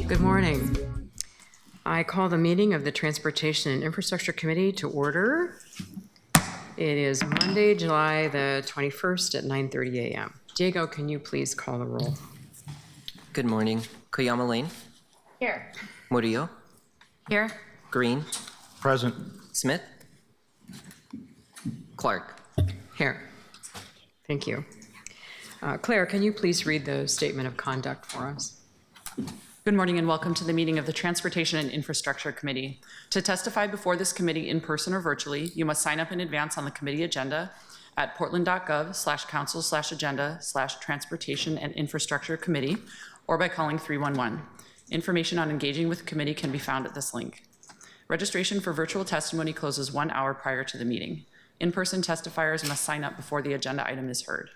Good morning. I call the meeting of the Transportation and Infrastructure Committee to order. It is Monday, July the 21st at 9:30 a.m. Diego, can you please call the roll? Good morning. Koyama Lane. Here. Murillo. Here. Green. Present. Smith. Clark. Here. Thank you. Claire, can you please read the statement of conduct for us? Good morning and welcome to the meeting of the Transportation and Infrastructure Committee. To testify before this committee in person or virtually, you must sign up in advance on the committee agenda at portland.gov/council/agenda/transportation and infrastructure committee or by calling 311. Information on engaging with the committee can be found at this link. Registration for virtual testimony closes 1 hour prior to the meeting. In-person testifiers must sign up before the agenda item is heard.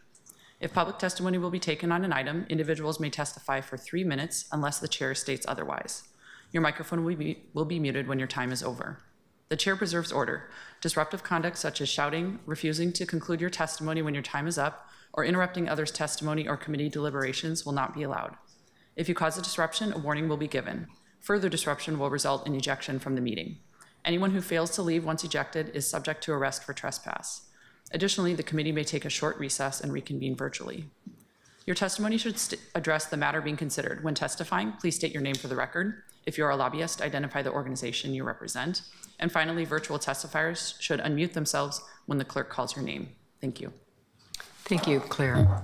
If public testimony will be taken on an item, individuals may testify for 3 minutes unless the chair states otherwise. Your microphone will be muted when your time is over. The chair preserves order. Disruptive conduct such as shouting, refusing to conclude your testimony when your time is up, or interrupting others' testimony or committee deliberations will not be allowed. If you cause a disruption, a warning will be given. Further disruption will result in ejection from the meeting. Anyone who fails to leave once ejected is subject to arrest for trespass. Additionally, the committee may take a short recess and reconvene virtually. Your testimony should address the matter being considered. When testifying, please state your name for the record. If you are a lobbyist, identify the organization you represent. And finally, virtual testifiers should unmute themselves when the clerk calls your name. Thank you. Thank you, Claire.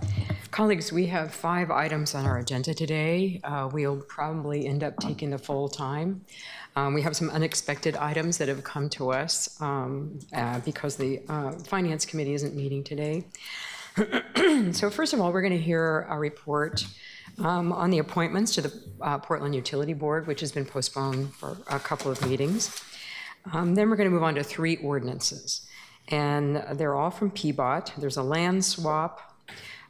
Colleagues, we have 5 items on our agenda today. We'll probably end up taking the full time. We have some unexpected items that have come to us because the Finance Committee isn't meeting today. So first of all, we're going to hear a report on the appointments to the Portland Utility Board, which has been postponed for a couple of meetings. Then we're going to move on to 3 ordinances. And they're all from PBOT. There's a land swap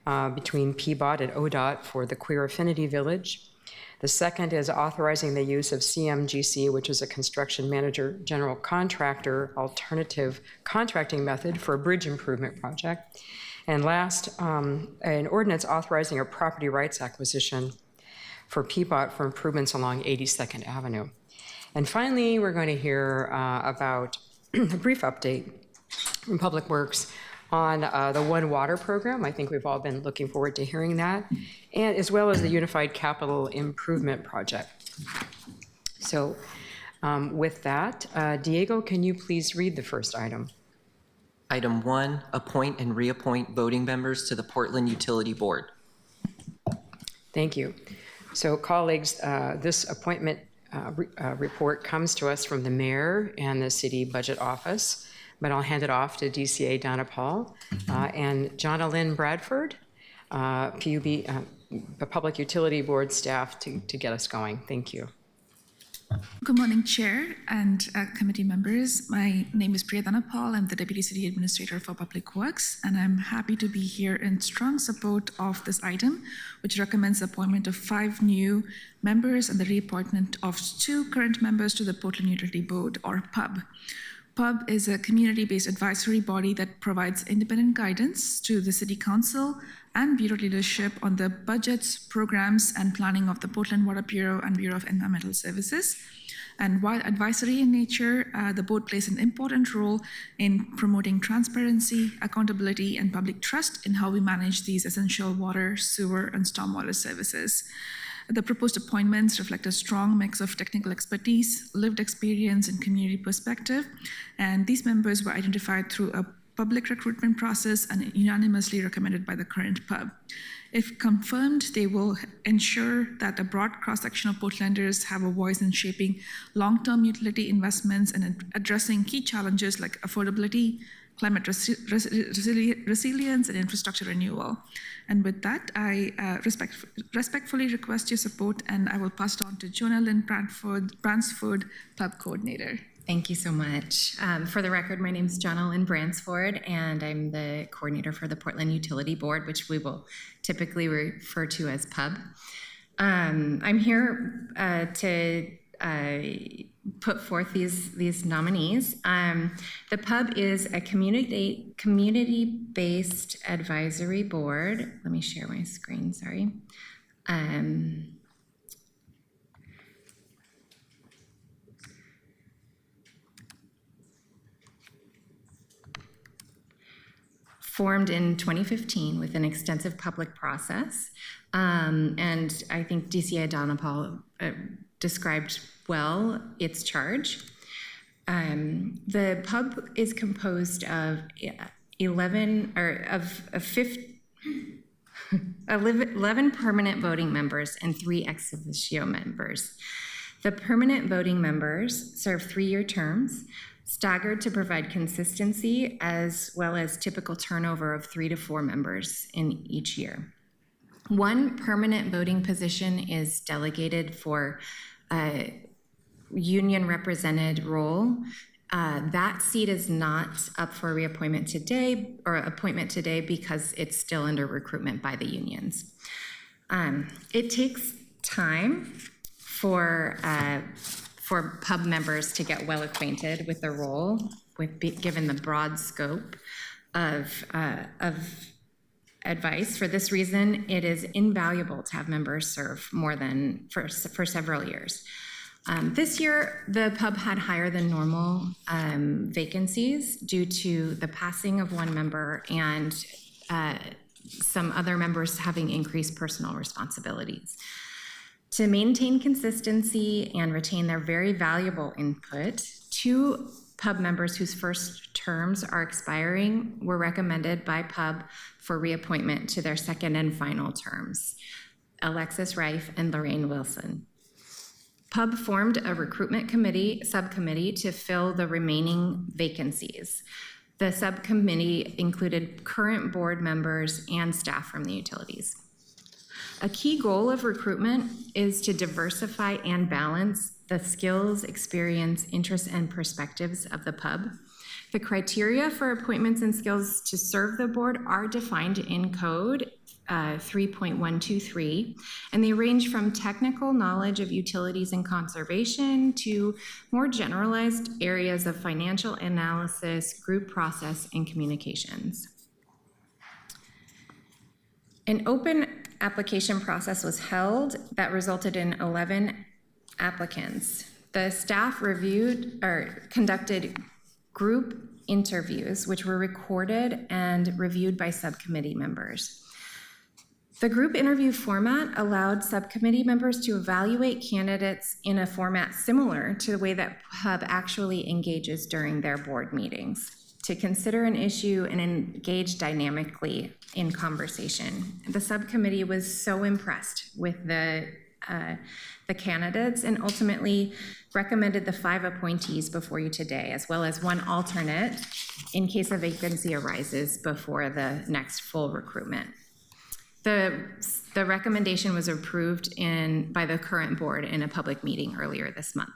between PBOT and ODOT for the Queer Affinity Village. The second is authorizing the use of CMGC, which is a construction manager general contractor alternative contracting method for a bridge improvement project. And last, an ordinance authorizing a property rights acquisition for PBOT for improvements along 82nd Avenue. And finally, we're going to hear about a brief update from Public Works on the One Water program. I think we've all been looking forward to hearing that, and as well as the Unified Capital Improvement Project. So with that, Diego, can you please read the first item? Item 1, appoint and reappoint voting members to the Portland Utility Board. Thank you. So colleagues, this appointment report comes to us from the mayor and the city budget office, but I'll hand it off to DCA Donna Paul and Jonna Lynn Bradford, PUB, the Public Utility Board staff to get us going. Thank you. Good morning, Chair and committee members. My name is Priyadana Paul. I'm the Deputy City Administrator for Public Works, and I'm happy to be here in strong support of this item, which recommends the appointment of 5 new members and the reappointment of 2 current members to the Portland Utility Board, or PUB. PUB is a community-based advisory body that provides independent guidance to the City Council and Bureau leadership on the budgets, programs, and planning of the Portland Water Bureau and Bureau of Environmental Services. And while advisory in nature, the board plays an important role in promoting transparency, accountability, and public trust in how we manage these essential water, sewer, and stormwater services. The proposed appointments reflect a strong mix of technical expertise, lived experience, and community perspective. And these members were identified through a public recruitment process and unanimously recommended by the current PUB. If confirmed, they will ensure that a broad cross-section of Portlanders have a voice in shaping long-term utility investments and addressing key challenges like affordability, climate resilience, and infrastructure renewal. And with that, I respectfully request your support, and I will pass it on to Jonna Lynn Bransford, PUB Coordinator. Thank you so much. For the record, my name is Jonna Lynn Bransford, and I'm the coordinator for the Portland Utility Board, which we will typically refer to as PUB. I'm here to put forth these nominees. The PUB is a community-based advisory board. Let me share my screen, sorry. Formed in 2015 with an extensive public process. And I think DCA Donna Paul described well its charge. The PUB is composed of 11 permanent voting members and 3 ex officio members. The permanent voting members serve 3-year terms, staggered to provide consistency, as well as typical turnover of 3 to 4 members in each year. 1 permanent voting position is delegated for a union represented role. That seat is not up for reappointment today or appointment today because it's still under recruitment by the unions. It takes time for PUB members to get well acquainted with the role, given the broad scope of advice. For this reason, it is invaluable to have members serve more than for several years. This year, the PUB had higher than normal vacancies due to the passing of 1 member and some other members having increased personal responsibilities. To maintain consistency and retain their very valuable input, 2 PUB members whose first terms are expiring were recommended by PUB for reappointment to their second and final terms, Alexis Reif and Lorraine Wilson. PUB formed a recruitment subcommittee to fill the remaining vacancies. The subcommittee included current board members and staff from the utilities. A key goal of recruitment is to diversify and balance the skills, experience, interests, and perspectives of the PUB. The criteria for appointments and skills to serve the board are defined in Code 3.123, and they range from technical knowledge of utilities and conservation to more generalized areas of financial analysis, group process, and communications. An open application process was held that resulted in 11 applicants. The staff conducted group interviews, which were recorded and reviewed by subcommittee members. The group interview format allowed subcommittee members to evaluate candidates in a format similar to the way that PUB actually engages during their board meetings, to consider an issue and engage dynamically in conversation. The subcommittee was so impressed with the candidates and ultimately recommended the 5 appointees before you today, as well as 1 alternate in case a vacancy arises before the next full recruitment. The recommendation was approved by the current board in a public meeting earlier this month.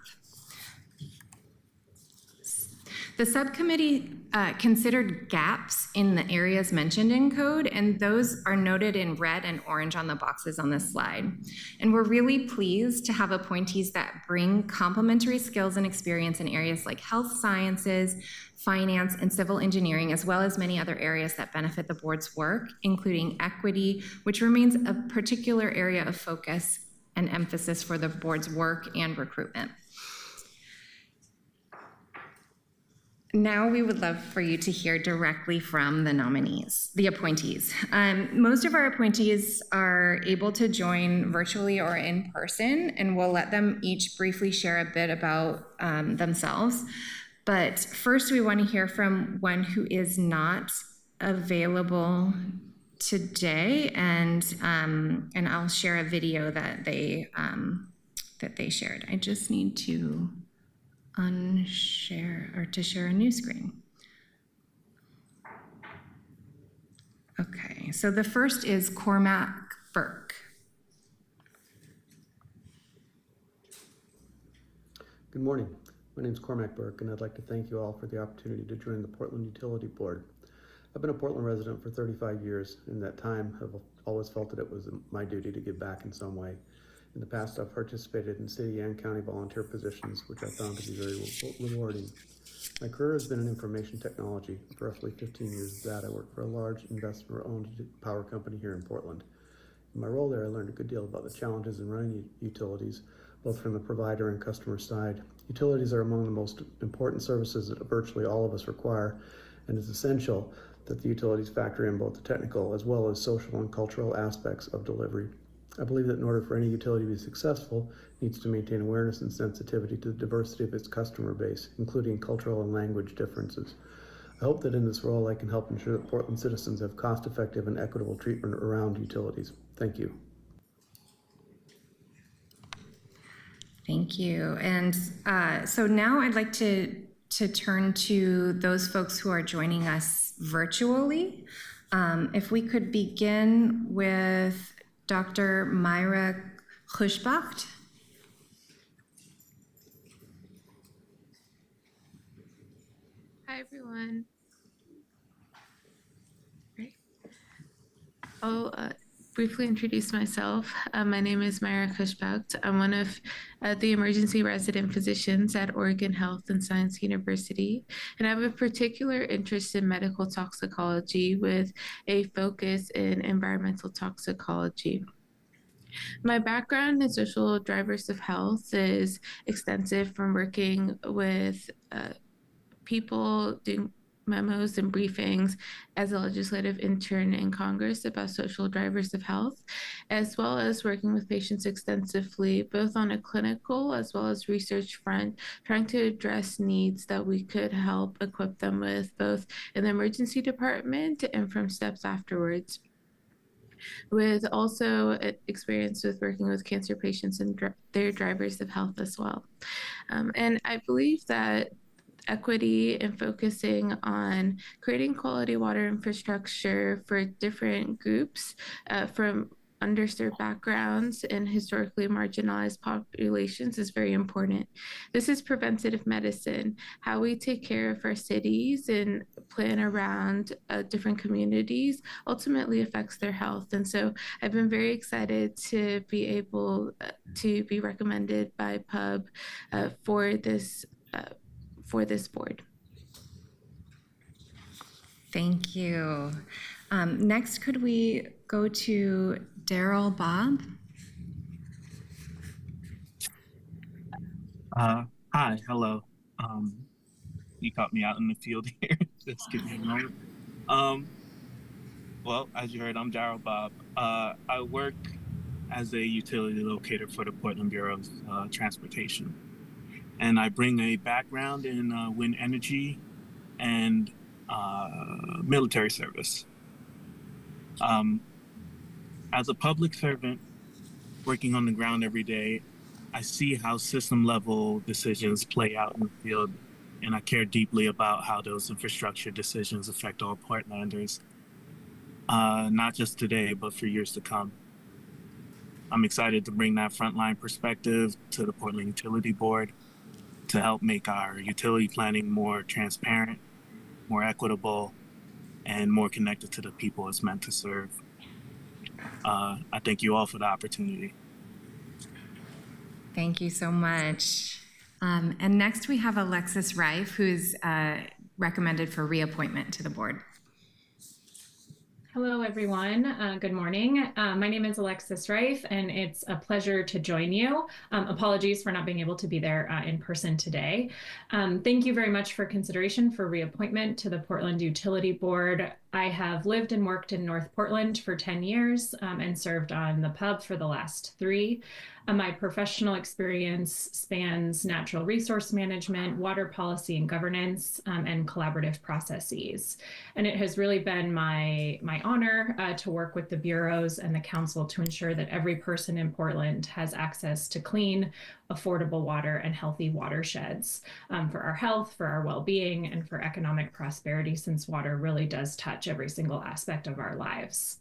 The subcommittee considered gaps in the areas mentioned in code, and those are noted in red and orange on the boxes on this slide. And we're really pleased to have appointees that bring complementary skills and experience in areas like health sciences, finance, and civil engineering, as well as many other areas that benefit the board's work, including equity, which remains a particular area of focus and emphasis for the board's work and recruitment. Now we would love for you to hear directly from the nominees, the appointees. Most of our appointees are able to join virtually or in person, and we'll let them each briefly share a bit about themselves. But first, we want to hear from one who is not available today, and I'll share a video that they shared. I just need to unshare or to share a new screen. Okay, so the first is Cormac Burke. Good morning. My name is Cormac Burke, and I'd like to thank you all for the opportunity to join the Portland Utility Board. I've been a Portland resident for 35 years. In that time, I've always felt that it was my duty to give back in some way. In the past, I've participated in city and county volunteer positions, which I found to be very rewarding. My career has been in information technology. For roughly 15 years of that, I worked for a large investor-owned power company here in Portland. In my role there, I learned a good deal about the challenges in running utilities, both from the provider and customer side. Utilities are among the most important services that virtually all of us require, and it's essential that the utilities factor in both the technical as well as social and cultural aspects of delivery. I believe that in order for any utility to be successful, it needs to maintain awareness and sensitivity to the diversity of its customer base, including cultural and language differences. I hope that in this role I can help ensure that Portland citizens have cost-effective and equitable treatment around utilities. Thank you. Thank you. And so now I'd like to turn to those folks who are joining us virtually. If we could begin with Dr. Myra Krushbacht. Hi, everyone. Great. I'll briefly introduce myself. My name is Myra Krushbacht. I'm one of the emergency resident physicians at Oregon Health and Science University, and I have a particular interest in medical toxicology with a focus in environmental toxicology. My background in social drivers of health is extensive, from working with people doing memos and briefings as a legislative intern in Congress about social drivers of health, as well as working with patients extensively, both on a clinical as well as research front, trying to address needs that we could help equip them with, both in the emergency department and from steps afterwards. With also experience with working with cancer patients and their drivers of health as well. And I believe that equity and focusing on creating quality water infrastructure for different groups from underserved backgrounds and historically marginalized populations is very important. This is preventative medicine. How we take care of our cities and plan around different communities ultimately affects their health. And so I've been very excited to be able to be recommended by PUB for this board. Thank you. Next, could we go to Daryl Bob? Hi, hello. You caught me out in the field here. Just give me a moment. Well, as you heard, I'm Darryl Bob. I work as a utility locator for the Portland Bureau of Transportation. And I bring a background in wind energy and military service. As a public servant working on the ground every day, I see how system level decisions play out in the field, and I care deeply about how those infrastructure decisions affect all Portlanders, not just today, but for years to come. I'm excited to bring that frontline perspective to the Portland Utility Board to help make our utility planning more transparent, more equitable, and more connected to the people it's meant to serve. I thank you all for the opportunity. Thank you so much. And next we have Alexis Reif, who's recommended for reappointment to the board. Hello, everyone. Good morning. My name is Alexis Reif, and it's a pleasure to join you. Apologies for not being able to be there in person today. Thank you very much for consideration for reappointment to the Portland Utility Board. I have lived and worked in North Portland for 10 years and served on the pub for the last 3. My professional experience spans natural resource management, water policy and governance, and collaborative processes. And it has really been my honor to work with the bureaus and the council to ensure that every person in Portland has access to clean, affordable water and healthy watersheds for our health, for our well-being, and for economic prosperity, since water really does touch every single aspect of our lives.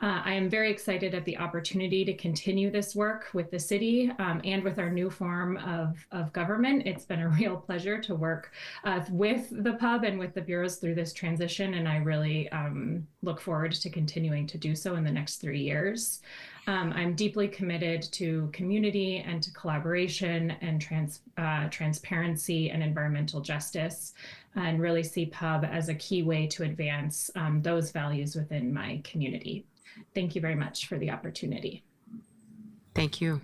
I am very excited at the opportunity to continue this work with the city and with our new form of government. It's been a real pleasure to work with the pub and with the bureaus through this transition, and I really look forward to continuing to do so in the next 3 years. I'm deeply committed to community and to collaboration and transparency and environmental justice, and really see pub as a key way to advance those values within my community. Thank you very much for the opportunity. Thank you.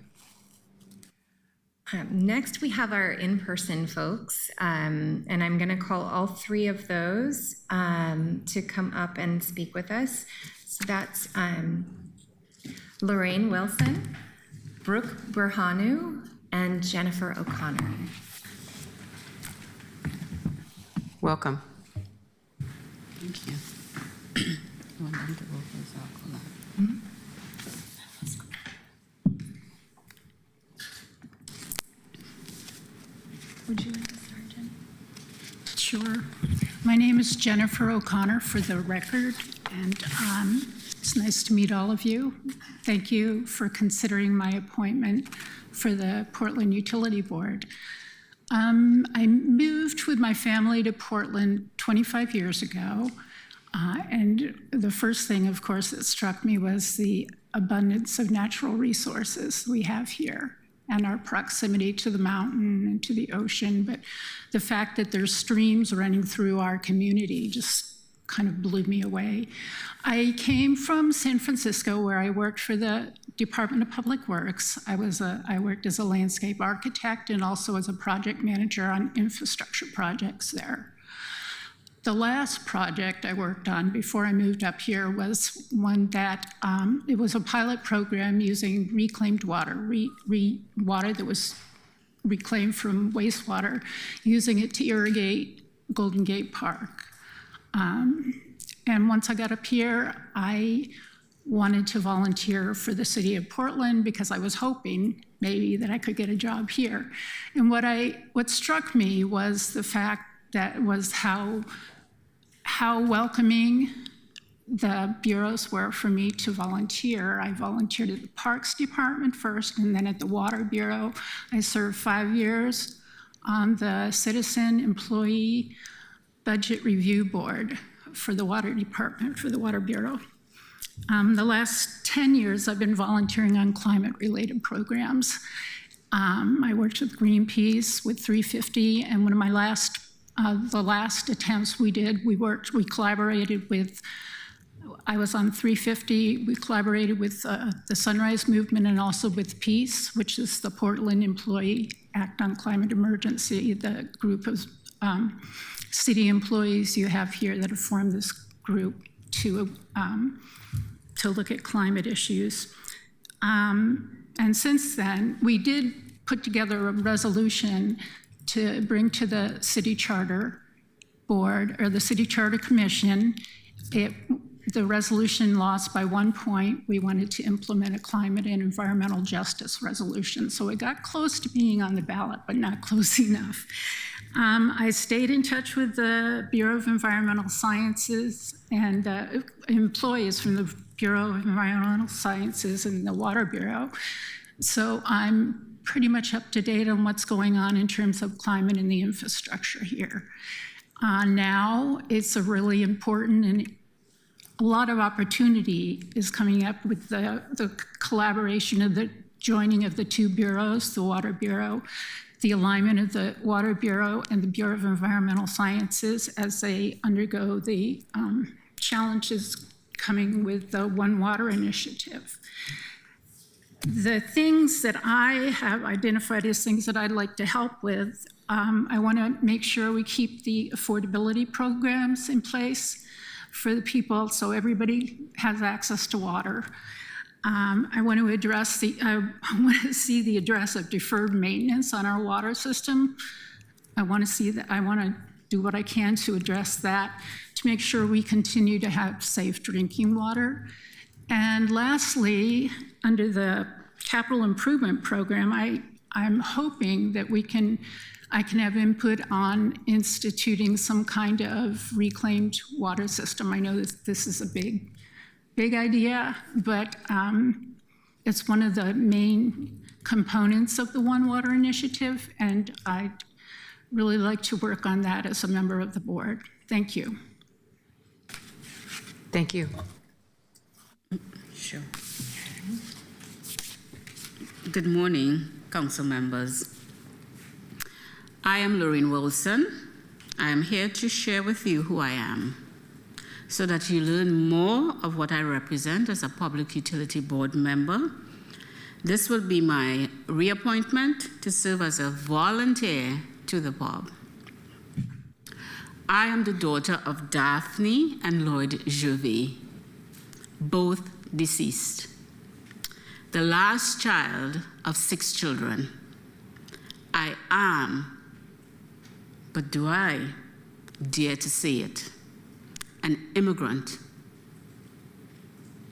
Next, we have our in-person folks, and I'm going to call all 3 of those to come up and speak with us. So that's Lorraine Wilson, Brooke Burhanu, and Jennifer O'Connor. Welcome. Thank you. Would you like to start, Jen? Sure. My name is Jennifer O'Connor, for the record, and it's nice to meet all of you. Thank you for considering my appointment for the Portland Utility Board. I moved with my family to Portland 25 years ago, and the first thing, of course, that struck me was the abundance of natural resources we have here and our proximity to the mountain and to the ocean. But the fact that there's streams running through our community just kind of blew me away. I came from San Francisco, where I worked for the Department of Public Works. I worked as a landscape architect and also as a project manager on infrastructure projects there. The last project I worked on before I moved up here was one that, it was a pilot program using reclaimed water, water that was reclaimed from wastewater, using it to irrigate Golden Gate Park. And once I got up here, I wanted to volunteer for the city of Portland because I was hoping maybe that I could get a job here. And what struck me was the fact that was how welcoming the bureaus were for me to volunteer. I volunteered at the Parks Department first, and then at the Water Bureau. I served 5 years on the Citizen Employee Budget Review Board for the Water Department, for the Water Bureau. The last 10 years, I've been volunteering on climate-related programs. I worked with Greenpeace, with 350, and one of my the last attempts we did, we collaborated with, I was on 350, we collaborated with the Sunrise Movement and also with PEACE, which is the Portland Employee Act on Climate Emergency. The group city employees you have here that have formed this group to look at climate issues. And since then, we did put together a resolution to bring to the City Charter Board, or the City Charter Commission. The resolution lost by 1 point. We wanted to implement a climate and environmental justice resolution. So it got close to being on the ballot, but not close enough. I stayed in touch with the Bureau of Environmental Sciences and employees from the Bureau of Environmental Sciences and the Water Bureau. So I'm pretty much up to date on what's going on in terms of climate and the infrastructure here. Now it's a really important, and a lot of opportunity is coming up with the collaboration of the joining of the two bureaus, the Water Bureau, the alignment of the Water Bureau and the Bureau of Environmental Sciences as they undergo the challenges coming with the One Water Initiative. The things that I have identified as things that I'd like to help with, I want to make sure we keep the affordability programs in place for the people so everybody has access to water. I want to address I want to see the address of deferred maintenance on our water system. I want to do what I can to address that, to make sure we continue to have safe drinking water. And lastly, under the capital improvement program, I'm hoping that I can have input on instituting some kind of reclaimed water system. I know that this is a big idea, but it's one of the main components of the One Water Initiative, and I'd really like to work on that as a member of the board. Thank you. Thank you. Sure. Good morning, council members. I am Lorraine Wilson. I am here to share with you who I am, so that you learn more of what I represent as a Public Utility Board member. This will be my reappointment to serve as a volunteer to the pub. I am the daughter of Daphne and Lloyd Gervais, both deceased, the last child of 6 children. I am, but do I dare to say it, an immigrant.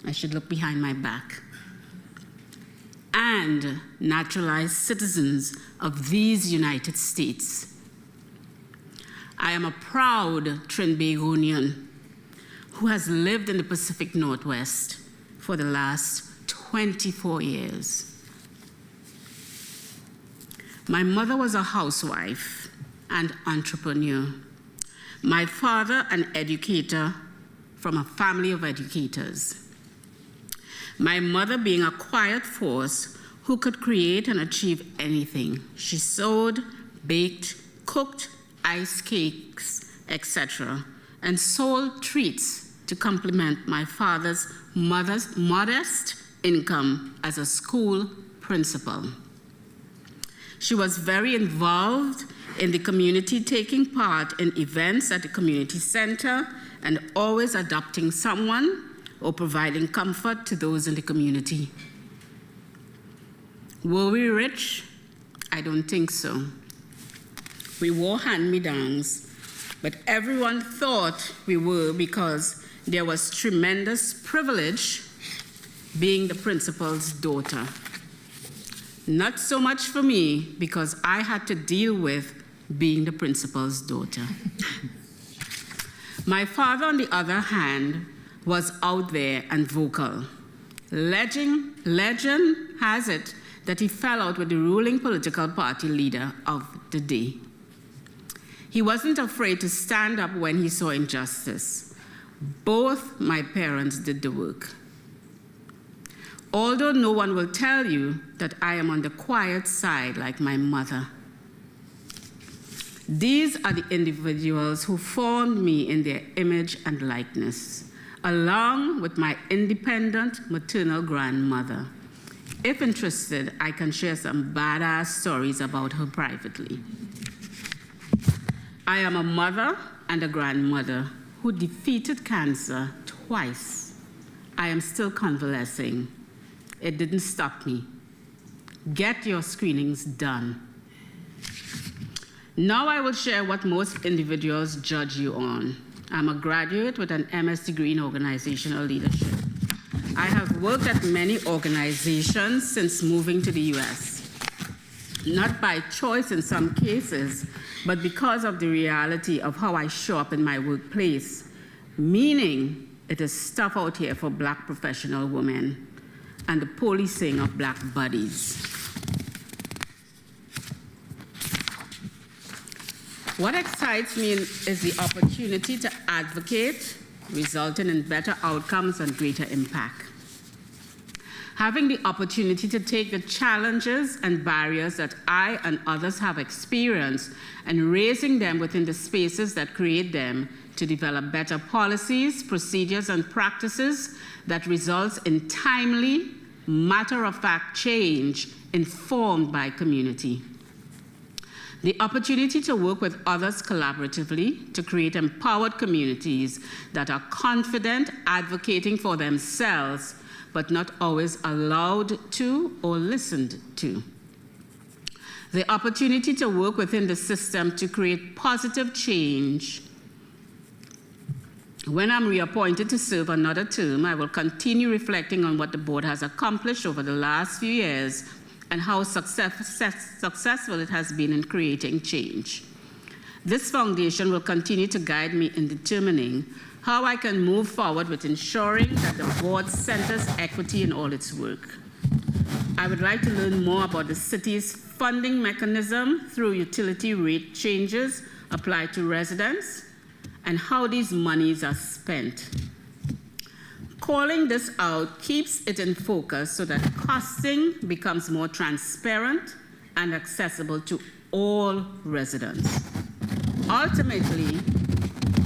I should look behind my back. And naturalized citizens of these United States. I am a proud Trinbagonian who has lived in the Pacific Northwest for the last 24 years. My mother was a housewife and entrepreneur. My father, an educator from a family of educators. My mother being a quiet force who could create and achieve anything. She sewed, baked, cooked ice cakes, etc., and sold treats to complement my father's modest income as a school principal. She was very involved in the community, taking part in events at the community center and always adopting someone or providing comfort to those in the community. Were we rich? I don't think so. We wore hand-me-downs, but everyone thought we were because there was tremendous privilege being the principal's daughter. Not so much for me, because I had to deal with being the principal's daughter. My father, on the other hand, was out there and vocal. Legend has it that he fell out with the ruling political party leader of the day. He wasn't afraid to stand up when he saw injustice. Both my parents did the work. Although no one will tell you that I am on the quiet side like my mother. These are the individuals who formed me in their image and likeness, along with my independent maternal grandmother. If interested, I can share some badass stories about her privately. I am a mother and a grandmother who defeated cancer twice. I am still convalescing. It didn't stop me. Get your screenings done. Now I will share what most individuals judge you on. I'm a graduate with an MS degree in organizational leadership. I have worked at many organizations since moving to the US. Not by choice in some cases, but because of the reality of how I show up in my workplace, meaning it is tough out here for Black professional women and the policing of Black bodies. What excites me is the opportunity to advocate, resulting in better outcomes and greater impact. Having the opportunity to take the challenges and barriers that I and others have experienced and raising them within the spaces that create them to develop better policies, procedures, and practices that results in timely, matter-of-fact change informed by community. The opportunity to work with others collaboratively to create empowered communities that are confident advocating for themselves, but not always allowed to or listened to. The opportunity to work within the system to create positive change. When I'm reappointed to serve another term, I will continue reflecting on what the board has accomplished over the last few years and how successful it has been in creating change. This foundation will continue to guide me in determining how I can move forward with ensuring that the board centers equity in all its work. I would like to learn more about the city's funding mechanism through utility rate changes applied to residents and how these monies are spent. Calling this out keeps it in focus so that costing becomes more transparent and accessible to all residents. Ultimately,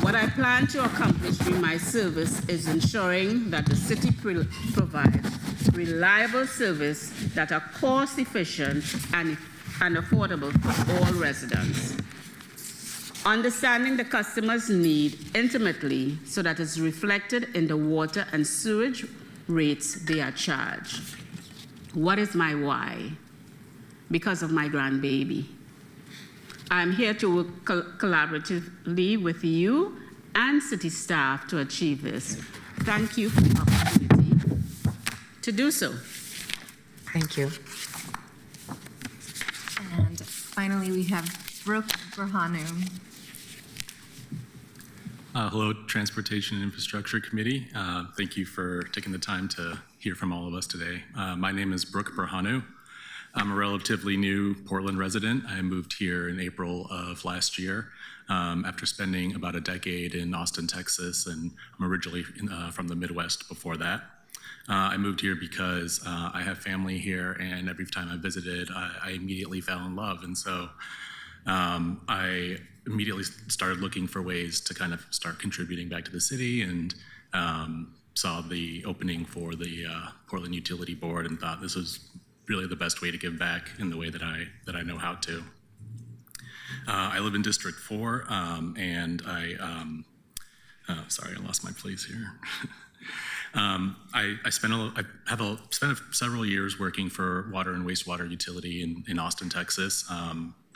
what I plan to accomplish during my service is ensuring that the city provides reliable service that are cost efficient and affordable for all residents. Understanding the customer's need intimately so that it's reflected in the water and sewage rates they are charged. What is my why? Because of my grandbaby. I'm here to work collaboratively with you and city staff to achieve this. Thank you for the opportunity to do so. Thank you. And finally, we have Brooke Berhanu. Hello, Transportation and Infrastructure Committee. Thank you for taking the time to hear from all of us today. My name is Brooke Berhanu. I'm a relatively new Portland resident. I moved here in April of last year after spending about a decade in Austin, Texas, and I'm originally from the Midwest before that. I moved here because I have family here, and every time I visited, I immediately fell in love. And so I immediately started looking for ways to kind of start contributing back to the city, and saw the opening for the Portland Utility Board and thought this was really the best way to give back in the way that I know how to. I live in District 4, and sorry, I lost my place here. I spent several years working for water and wastewater utility in Austin, Texas.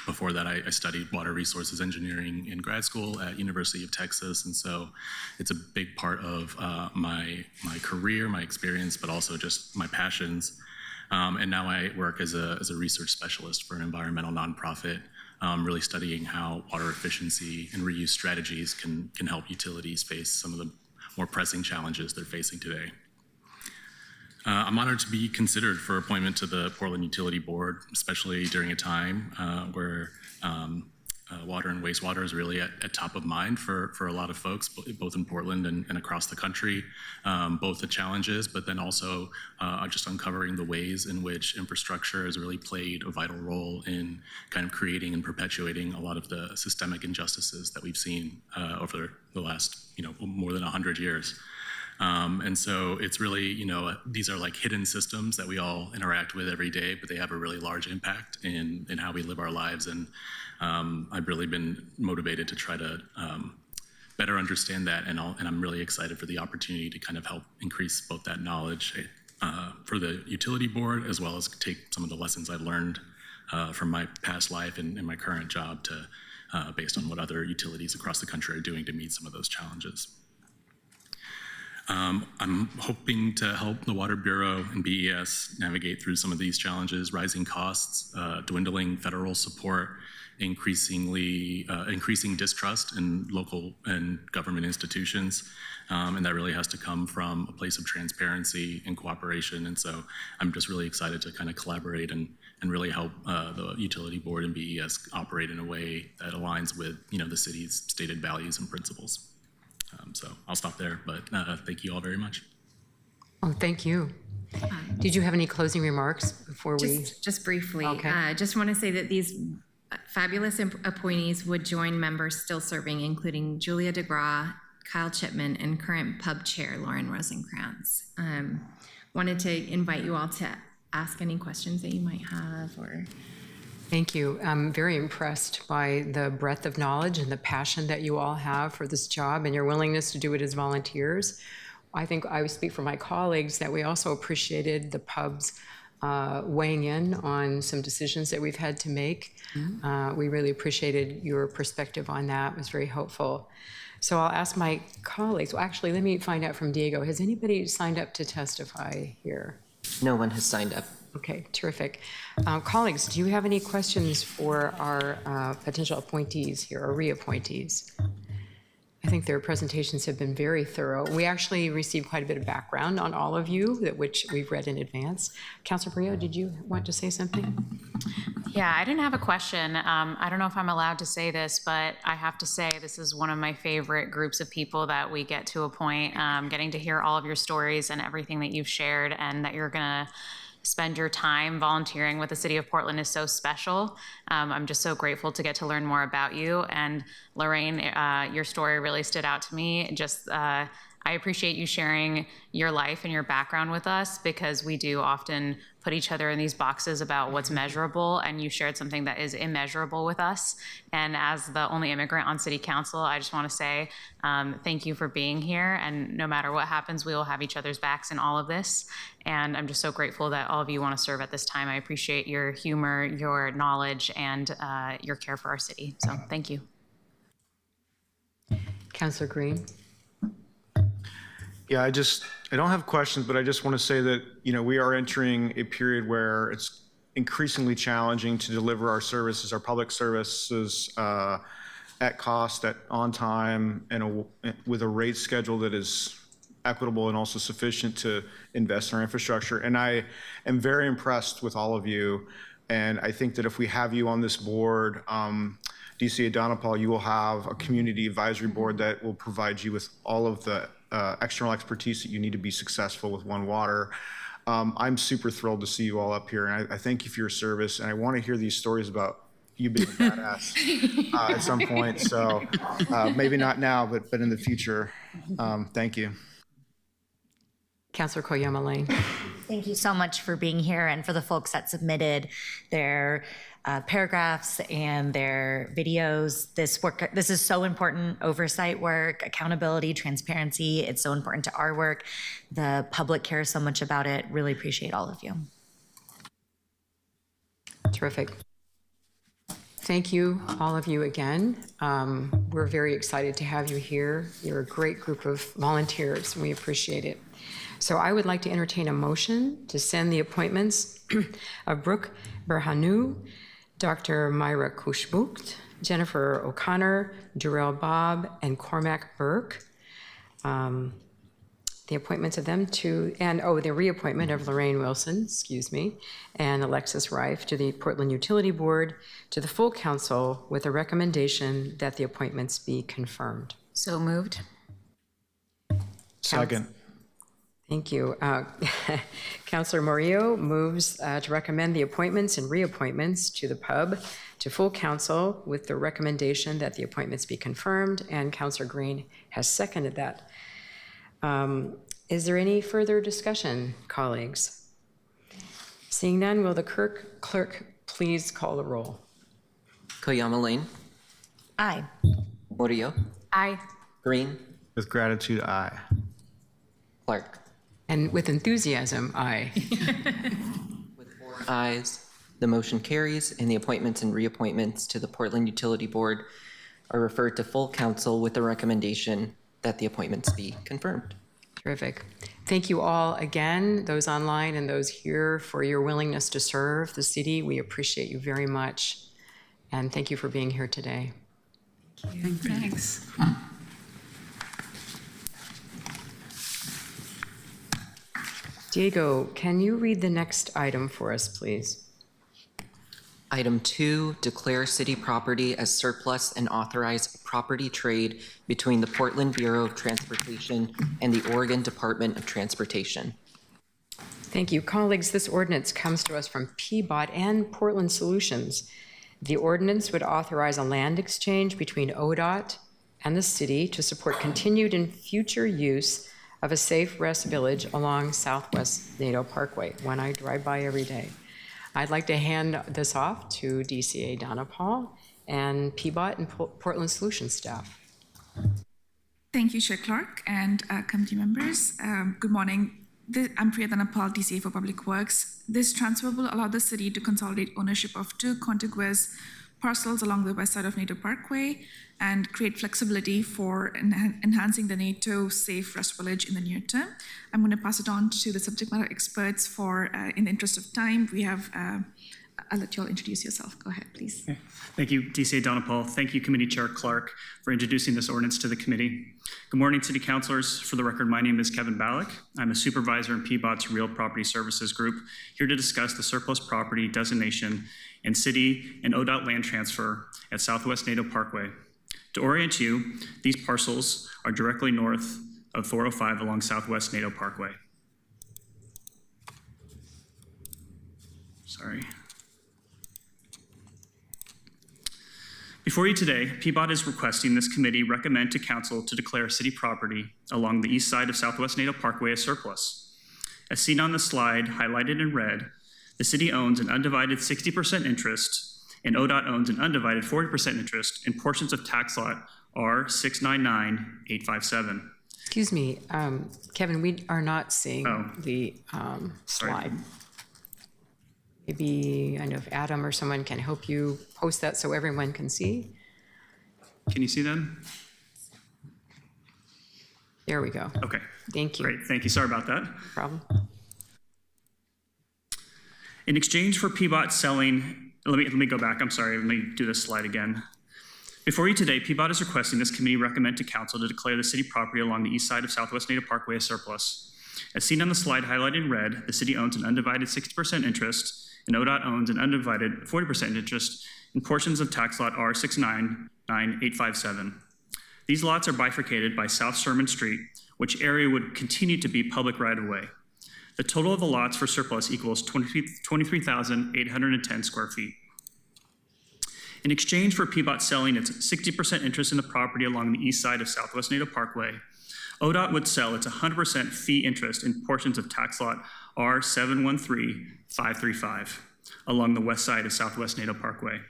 Before that, I studied water resources engineering in grad school at University of Texas, and so it's a big part of my career, my experience, but also just my passions. And now I work as a research specialist for an environmental nonprofit, really studying how water efficiency and reuse strategies can help utilities face some of the more pressing challenges they're facing today. I'm honored to be considered for appointment to the Portland Utility Board, especially during a time where water and wastewater is really at top of mind for a lot of folks, both in Portland and across the country, both the challenges, but then also just uncovering the ways in which infrastructure has really played a vital role in kind of creating and perpetuating a lot of the systemic injustices that we've seen over the last, more than 100 years. And so it's really, you know, these are like hidden systems that we all interact with every day, but they have a really large impact in how we live our lives. And I've really been motivated to try to better understand that, and I'm really excited for the opportunity to kind of help increase both that knowledge for the utility board, as well as take some of the lessons I've learned from my past life and my current job to based on what other utilities across the country are doing to meet some of those challenges. I'm hoping to help the Water Bureau and BES navigate through some of these challenges: rising costs, dwindling federal support, increasing distrust in local and government institutions, and that really has to come from a place of transparency and cooperation. And so I'm just really excited to kind of collaborate and really help the utility board and BES operate in a way that aligns with, you know, the city's stated values and principles. So I'll stop there, but thank you all very much. Oh, thank you. Did you have any closing remarks before we? Just briefly, Okay. just want to say that these fabulous appointees would join members still serving, including Julia DeGraw, Kyle Chipman, and current pub chair Lauren Rosencrantz. Wanted to invite you all to ask any questions that you might have, or. Thank you. I'm very impressed by the breadth of knowledge and the passion that you all have for this job and your willingness to do it as volunteers. I think I would speak for my colleagues that we also appreciated the pubs weighing in on some decisions that we've had to make. We really appreciated your perspective on that. It was very helpful. So I'll ask my colleagues. Well, actually, let me find out from Diego. Has anybody signed up to testify here? No one has signed up. Okay, terrific. Colleagues, do you have any questions for our potential appointees here, or reappointees? I think their presentations have been very thorough. We actually received quite a bit of background on all of you, which we've read in advance. Councilor Brio, did you want to say something? Yeah, I didn't have a question. I don't know if I'm allowed to say this, but I have to say this is one of my favorite groups of people that we get to appoint. Getting to hear all of your stories and everything that you've shared, and that you're gonna spend your time volunteering with the city of Portland is so special. I'm just so grateful to get to learn more about you. And Lorraine, your story really stood out to me. Just I appreciate you sharing your life and your background with us, because we do often put each other in these boxes about what's measurable, and you shared something that is immeasurable with us. And as the only immigrant on city council, I just want to say thank you for being here, and no matter what happens, we will have each other's backs in all of this. And I'm just so grateful that all of you want to serve at this time. I appreciate your humor, your knowledge, and your care for our city. So thank you. Councilor Green. Yeah, I don't have questions, but I just want to say that, you know, we are entering a period where it's increasingly challenging to deliver our services, our public services at cost, on time, and with a rate schedule that is equitable and also sufficient to invest in our infrastructure. And I am very impressed with all of you. And I think that if we have you on this board, DC Adonapal, you will have a community advisory board that will provide you with all of the external expertise that you need to be successful with One Water. I'm super thrilled to see you all up here, and I thank you for your service, and I want to hear these stories about you being a badass at some point. So maybe not now, but in the future. Thank you. Councilor Koyama Lane. Thank you so much for being here, and for the folks that submitted their paragraphs and their videos. This is so important. Oversight work, accountability, transparency. It's so important to our work. The public cares so much about it. Really appreciate all of you. Terrific. Thank you, all of you again. We're very excited to have you here. You're a great group of volunteers, and we appreciate it. So I would like to entertain a motion to send the appointments of Brooke Berhanu, Dr. Myra Kushbucht, Jennifer O'Connor, Jarrell Bob, and Cormac Burke. The appointments of them to, and the reappointment of Lorraine Wilson, and Alexis Reif to the Portland Utility Board, to the full council, with a recommendation that the appointments be confirmed. So moved. Second. Thank you. Councilor Murillo moves to recommend the appointments and reappointments to the pub to full council, with the recommendation that the appointments be confirmed, and Councilor Green has seconded that. Is there any further discussion, colleagues? Seeing none, will the clerk please call the roll? Koyama Lane, Aye. Murillo, Aye. Green, With gratitude, aye. Clark. And with enthusiasm, aye. With 4 ayes, the motion carries, and the appointments and reappointments to the Portland Utility Board are referred to full council with the recommendation that the appointments be confirmed. Terrific. Thank you all again, those online and those here, for your willingness to serve the city. We appreciate you very much. And thank you for being here today. Thanks. Diego, can you read the next item for us, please? Item 2, declare city property as surplus and authorize property trade between the Portland Bureau of Transportation and the Oregon Department of Transportation. Thank you. Colleagues, this ordinance comes to us from PBOT and Portland Solutions. The ordinance would authorize a land exchange between ODOT and the city to support continued and future use of a safe rest village along Southwest NATO Parkway, one I drive by every day. I'd like to hand this off to DCA Donna Paul and PBOT and Portland Solutions staff. Thank you, Chair Clark and committee members. Good morning. I'm Priya Dana Paul, DCA for Public Works. This transfer will allow the city to consolidate ownership of 2 contiguous parcels along the west side of NATO Parkway and create flexibility for enhancing the NATO safe rest village in the near term. I'm going to pass it on to the subject matter experts for, in the interest of time, we have, I'll let you all introduce yourself. Go ahead, please. Okay. Thank you, DCA Donna Paul. Thank you, Committee Chair Clark, for introducing this ordinance to the committee. Good morning, City Councilors. For the record, my name is Kevin Ballack. I'm a supervisor in PBOT's Real Property Services Group, here to discuss the surplus property designation and city and ODOT land transfer at Southwest NATO Parkway. To orient you, these parcels are directly north of 405 along Southwest NATO Parkway. Sorry. Before you today, PBOT is requesting this committee recommend to council to declare city property along the east side of Southwest NATO Parkway as surplus. As seen on the slide, highlighted in red, the city owns an undivided 60% interest and ODOT owns an undivided 40% interest in portions of tax lot R699857. Excuse me, Kevin, we are not seeing the slide. Maybe, I know if Adam or someone can help you post that so everyone can see. Can you see them? There we go. Okay. Thank you. Great, thank you. Sorry about that. No problem. In exchange for PBOT selling, let me go back, I'm sorry, let me do this slide again. Before you today, PBOT is requesting this committee recommend to council to declare the city property along the east side of Southwest NATO Parkway as surplus. As seen on the slide highlighted in red, the city owns an undivided 60% interest and ODOT owns an undivided 40% interest in portions of tax lot R699857. These lots are bifurcated by South Sherman Street, which area would continue to be public right-of-way. The total of the lots for surplus equals 23,810 square feet. In exchange for PBOT selling its 60% interest in the property along the east side of Southwest NATO Parkway, ODOT would sell its 100% fee interest in portions of tax lot R713535 along the west side of Southwest NATO Parkway.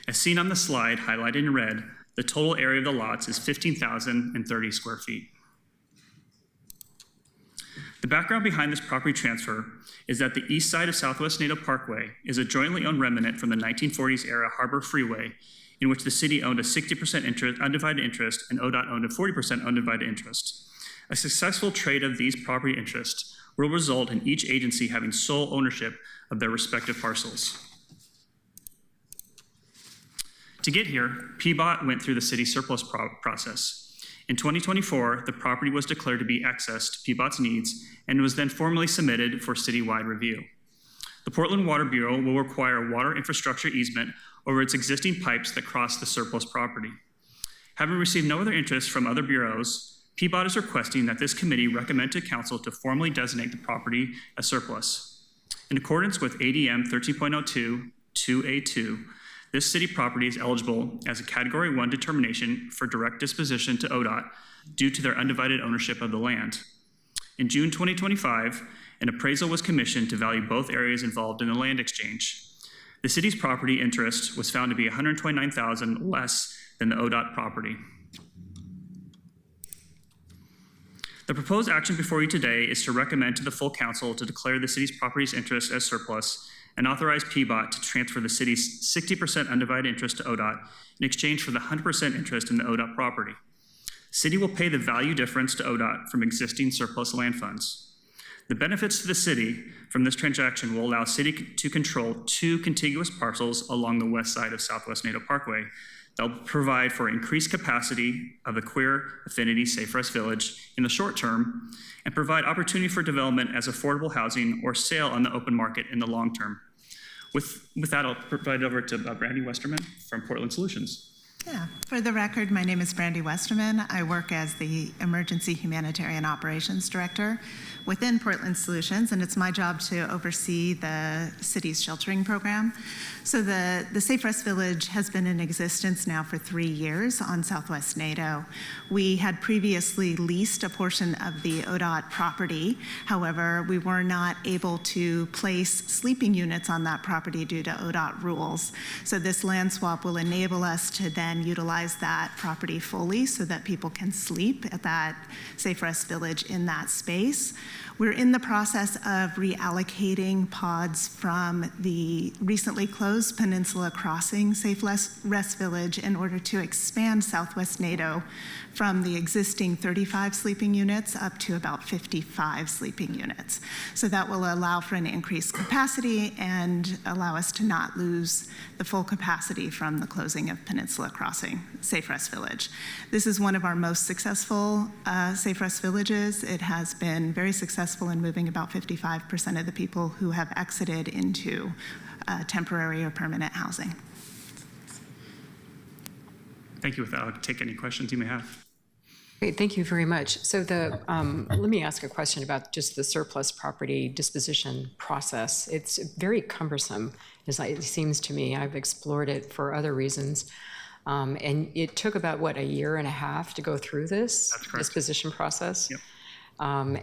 As seen on the slide highlighted in red, the total area of the lots is 15,030 square feet. The background behind this property transfer is that the east side of Southwest NATO Parkway is a jointly owned remnant from the 1940s era Harbor Freeway, in which the city owned a 60% undivided interest and ODOT owned a 40% undivided interest. A successful trade of these property interests will result in each agency having sole ownership of their respective parcels. To get here, PBOT went through the city surplus process. In 2024, the property was declared to be excess to PBOT's needs and was then formally submitted for citywide review. The Portland Water Bureau will require water infrastructure easement over its existing pipes that cross the surplus property. Having received no other interest from other bureaus, PBOT is requesting that this committee recommend to council to formally designate the property as surplus. In accordance with ADM 13.02 2A2, this city property is eligible as a Category 1 determination for direct disposition to ODOT due to their undivided ownership of the land. In June 2025, an appraisal was commissioned to value both areas involved in the land exchange. The city's property interest was found to be $129,000 less than the ODOT property. The proposed action before you today is to recommend to the full council to declare the city's property's interest as surplus and authorize PBOT to transfer the city's 60% undivided interest to ODOT in exchange for the 100% interest in the ODOT property. City will pay the value difference to ODOT from existing surplus land funds. The benefits to the city from this transaction will allow city to control 2 contiguous parcels along the west side of Southwest Nadeau Parkway that will provide for increased capacity of the queer affinity Safe Rest Village in the short term and provide opportunity for development as affordable housing or sale on the open market in the long term. With that, I'll provide it over to Brandy Westerman from Portland Solutions. Yeah, for the record, my name is Brandy Westerman. I work as the Emergency Humanitarian Operations Director within Portland Solutions, and it's my job to oversee the city's sheltering program. So the Safe Rest Village has been in existence now for 3 years on Southwest Nadeau. We had previously leased a portion of the ODOT property. However, we were not able to place sleeping units on that property due to ODOT rules. So this land swap will enable us to then utilize that property fully so that people can sleep at that Safe Rest Village in that space. We're in the process of reallocating pods from the recently closed Peninsula Crossing Safe Rest Village in order to expand Southwest Nadeau from the existing 35 sleeping units up to about 55 sleeping units. So that will allow for an increased capacity and allow us to not lose the full capacity from the closing of Peninsula Crossing Safe Rest Village. This is one of our most successful Safe Rest villages. It has been very successful in moving about 55% of the people who have exited into temporary or permanent housing. Thank you. With that, I'll take any questions you may have. Great, thank you very much. So let me ask a question about just the surplus property disposition process. It's very cumbersome, as it seems to me. I've explored it for other reasons. And it took about, what, 1.5 years to go through this disposition process? Yep.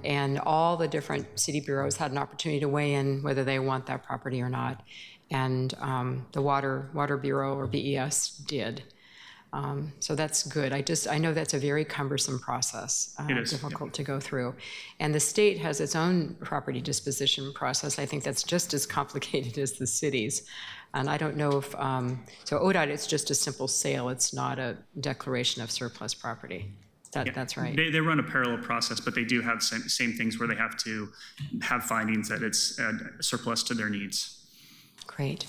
And all the different city bureaus had an opportunity to weigh in whether they want that property or not. And the Water Bureau, or BES, did. So that's good. I know that's a very cumbersome process, difficult to go through. And the state has its own property disposition process. I think that's just as complicated as the city's. And I don't know if, so ODOT, it's just a simple sale. It's not a declaration of surplus property. That's right. They run a parallel process, but they do have same things where they have to have findings that it's surplus to their needs. Great.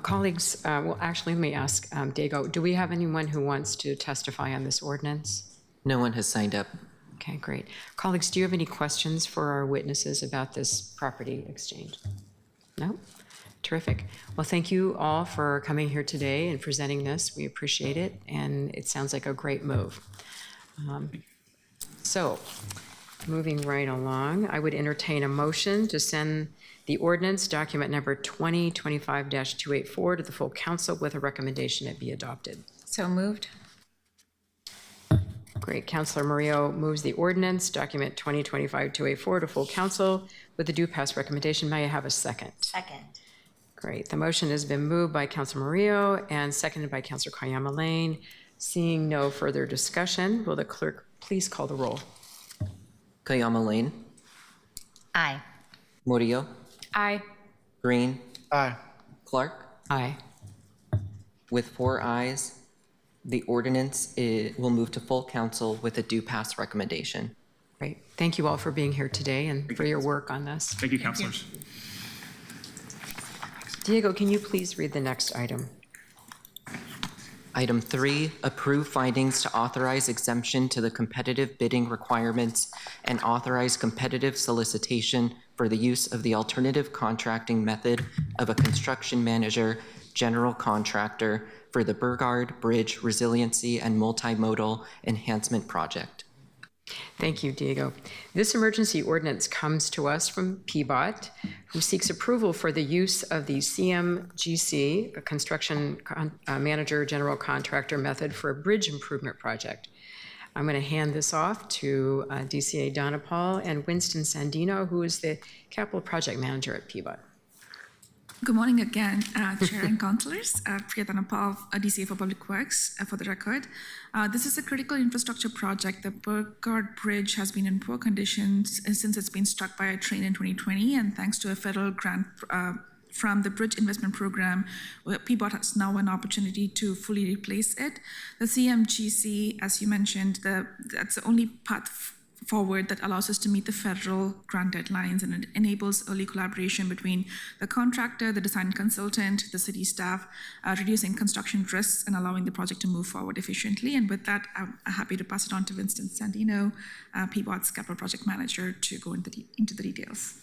Colleagues, well, actually, let me ask Diego, do we have anyone who wants to testify on this ordinance? No one has signed up. Okay, great. Colleagues, do you have any questions for our witnesses about this property exchange? No? Terrific. Well, thank you all for coming here today and presenting this. We appreciate it, and it sounds like a great move. So, moving right along, I would entertain a motion to send the ordinance, document number 2025-284, to the full council with a recommendation it be adopted. So moved. Great. Councilor Murillo moves the ordinance, document 2025-284, to full council with the due pass recommendation. May I have a second? Second. Great. The motion has been moved by Councilor Murillo and seconded by Councilor Kayama Lane. Seeing no further discussion, will the clerk please call the roll? Kayama Lane. Aye. Murillo. Aye. Green. Aye. Clark. Aye. With 4 ayes, the ordinance will move to full council with a due pass recommendation. Great. Thank you all for being here today and for your work on this. Thank you, councilors. Diego, can you please read the next item? Item 3, approve findings to authorize exemption to the competitive bidding requirements and authorize competitive solicitation for the use of the alternative contracting method of a construction manager, general contractor for the Burgard Bridge Resiliency and Multimodal Enhancement Project. Thank you, Diego. This emergency ordinance comes to us from PBOT, who seeks approval for the use of the CMGC, a construction manager general contractor method, for a bridge improvement project. I'm going to hand this off to DCA Donna Paul and Winston Sandino, who is the Capital Project Manager at PBOT. Good morning again, Chair and Councillors. Priya Dhanapal, DCA for Public Works, for the record. This is a critical infrastructure project. The Burgard Bridge has been in poor conditions since it's been struck by a train in 2020, and thanks to a federal grant from the Bridge Investment Program, PBOT has now an opportunity to fully replace it. The CMGC, as you mentioned, that's the only path forward that allows us to meet the federal grant deadlines, and it enables early collaboration between the contractor, the design consultant, the city staff, reducing construction risks and allowing the project to move forward efficiently. And with that, I'm happy to pass it on to Winston Sandino, PBOT's Capital Project Manager, to go into the details.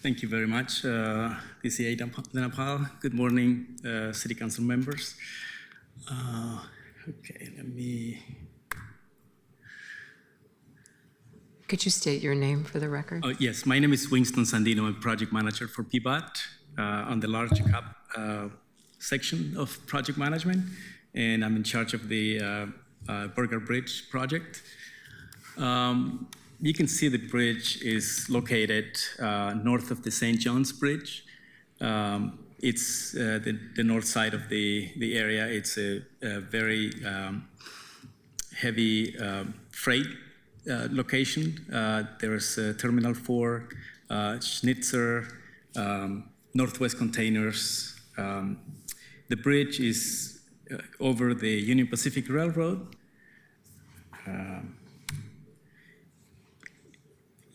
Thank you very much, DCA Dhanapal. Good morning, City Council members. Okay, let me... Could you state your name for the record? Oh, yes, my name is Winston Sandino. I'm project manager for PBOT on the large cap section of project management, and I'm in charge of the Burgard Bridge project. You can see the bridge is located north of the St. John's Bridge. It's the north side of the area. It's a very heavy freight location. There's Terminal 4, Schnitzer, Northwest Containers. The bridge is over the Union Pacific Railroad.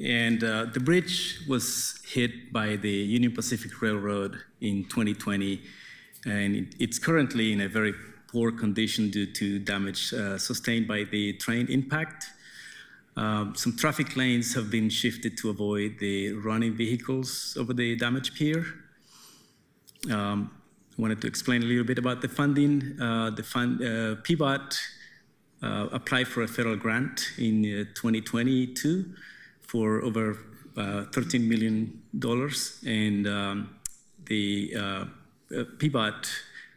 And the bridge was hit by the Union Pacific Railroad in 2020, and it's currently in a very poor condition due to damage sustained by the train impact. Some traffic lanes have been shifted to avoid the running vehicles over the damaged pier. I wanted to explain a little bit about the funding. PBOT applied for a federal grant in 2022 for over $13 million, and the PBOT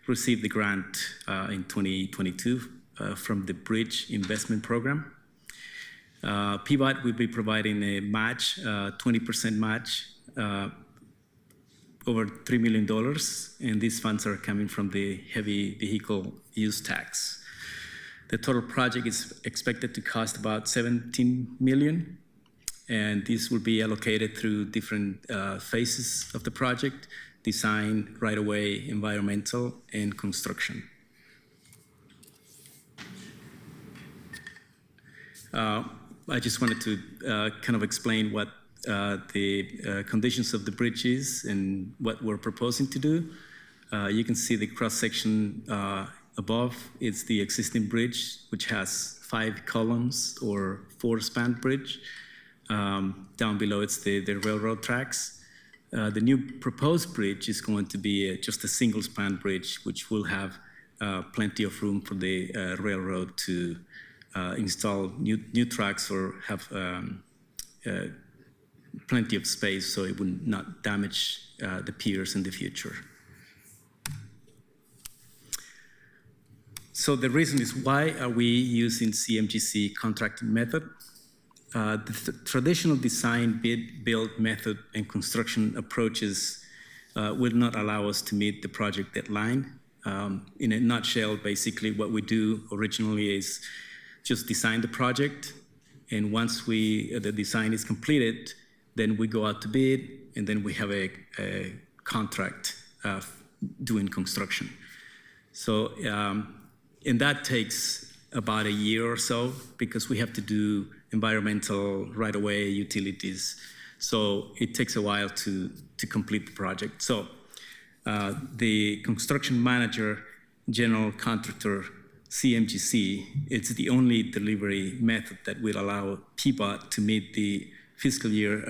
received the grant in 2022 from the Bridge Investment Program. PBOT will be providing a match, 20% match, over $3 million, and these funds are coming from the heavy vehicle use tax. The total project is expected to cost about $17 million, and this will be allocated through different phases of the project: design, right-of-way, environmental, and construction. I just wanted to kind of explain what the conditions of the bridge is and what we're proposing to do. You can see the cross-section above. It's the existing bridge, which has 5 columns or 4-span bridge. Down below, it's the railroad tracks. The new proposed bridge is going to be just a single-span bridge, which will have plenty of room for the railroad to install new tracks or have plenty of space so it would not damage the piers in the future. So the reason is, why are we using CMGC contracting method? The traditional design, bid, build method and construction approaches will not allow us to meet the project deadline. In a nutshell, basically what we do originally is just design the project, and once the design is completed, then we go out to bid, and then we have a contract doing construction. So, and that takes about a year or so, because we have to do environmental, right-of-way, utilities. So it takes a while to complete the project. So the construction manager, general contractor, CMGC, it's the only delivery method that will allow PBOT to meet the fiscal year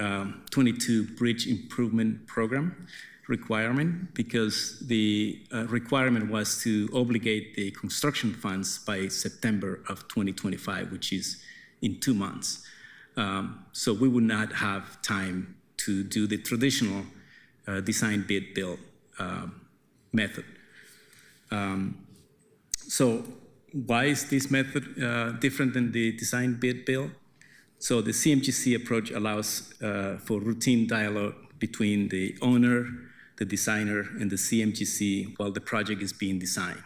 22 Bridge Improvement Program requirement, because the requirement was to obligate the construction funds by September of 2025, which is in 2 months. So we would not have time to do the traditional design, bid, build method. So why is this method different than the design bid build? So the CMGC approach allows for routine dialogue between the owner, the designer, and the CMGC while the project is being designed.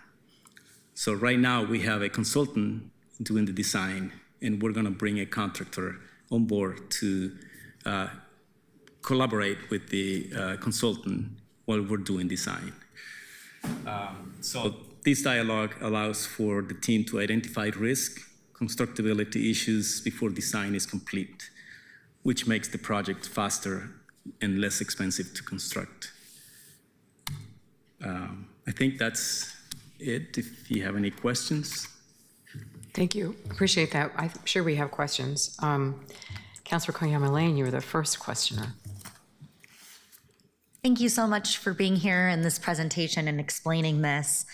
So right now we have a consultant doing the design, and we're going to bring a contractor on board to collaborate with the consultant while we're doing design. So this dialogue allows for the team to identify risk, constructability issues before design is complete, which makes the project faster and less expensive to construct. I think that's it. If you have any questions. Thank you. Appreciate that. I'm sure we have questions. Councilor Koyama Lane, you were the first questioner. Thank you so much for being here in this presentation and explaining this.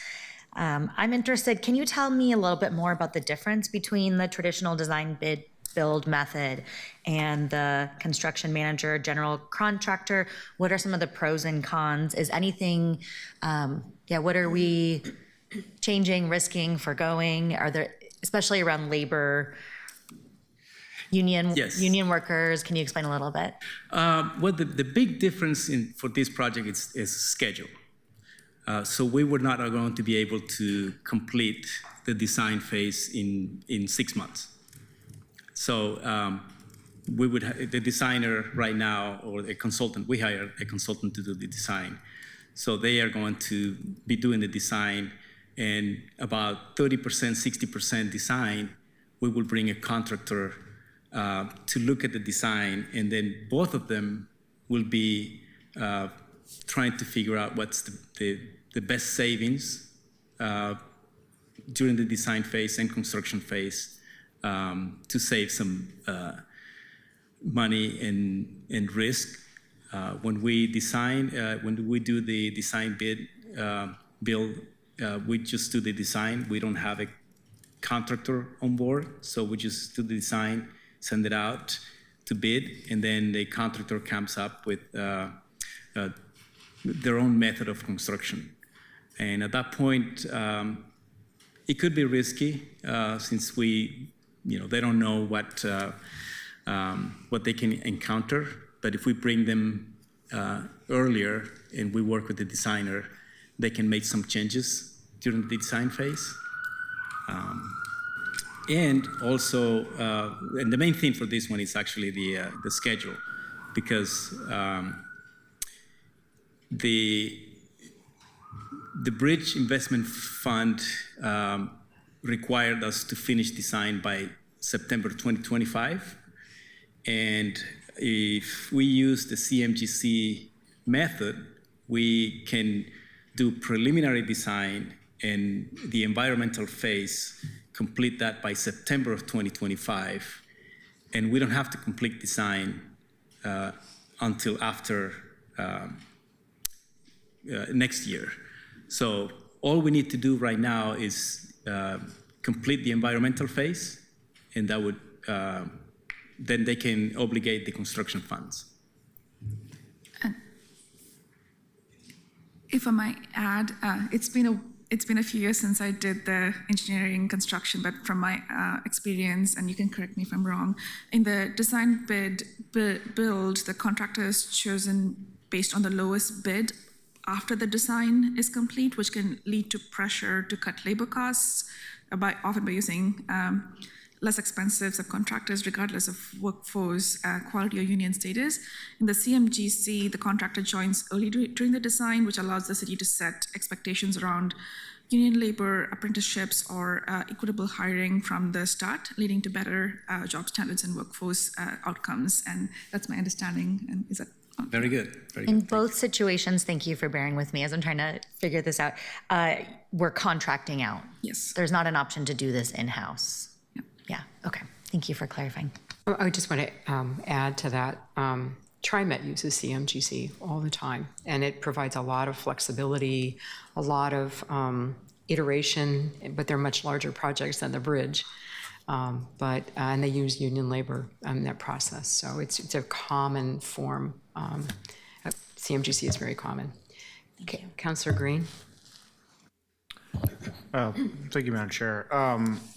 I'm interested, can you tell me a little bit more about the difference between the traditional design bid build method and the construction manager, general contractor? What are some of the pros and cons? Is anything, what are we changing, risking, foregoing? Are there, especially around labor, union workers, can you explain a little bit? Well, the big difference for this project is schedule. So we were not going to be able to complete the design phase in 6 months. So we would the designer right now, or a consultant, we hired a consultant to do the design. So they are going to be doing the design, and about 30%, 60% design, we will bring a contractor to look at the design, and then both of them will be trying to figure out what's the best savings during the design phase and construction phase to save some money and risk. When we design, when we do the design build, we just do the design. We don't have a contractor on board, so we just do the design, send it out to bid, and then the contractor comes up with their own method of construction. And at that point, it could be risky since they don't know what they can encounter. But if we bring them earlier and we work with the designer, they can make some changes during the design phase. And also, and the main thing for this one is actually the schedule, because the Bridge Investment Fund required us to finish design by September 2025. And if we use the CMGC method, we can do preliminary design and the environmental phase, complete that by September of 2025. And we don't have to complete design until after next year. So all we need to do right now is complete the environmental phase, and that would then they can obligate the construction funds. If I might add, it's been a few years since I did the engineering construction, but from my experience, and you can correct me if I'm wrong, in the design build, the contractor is chosen based on the lowest bid after the design is complete, which can lead to pressure to cut labor costs often by using less expensive subcontractors, regardless of workforce quality or union status. In the CMGC, the contractor joins early during the design, which allows the city to set expectations around union labor, apprenticeships, or equitable hiring from the start, leading to better job standards and workforce outcomes. And that's my understanding. And is that very good? Very In good. both situations, thank you for bearing with me as I'm trying to figure this out. We're contracting out. Yes. There's not an option to do this in-house. Yeah, okay. Thank you for clarifying. I just want to add to that. TriMet uses CMGC all the time, and it provides a lot of flexibility, a lot of iteration, but they're much larger projects than the bridge. And they use union labor in that process. So it's a common form. CMGC is very common. Okay, Councilor Green. Thank you, Madam Chair.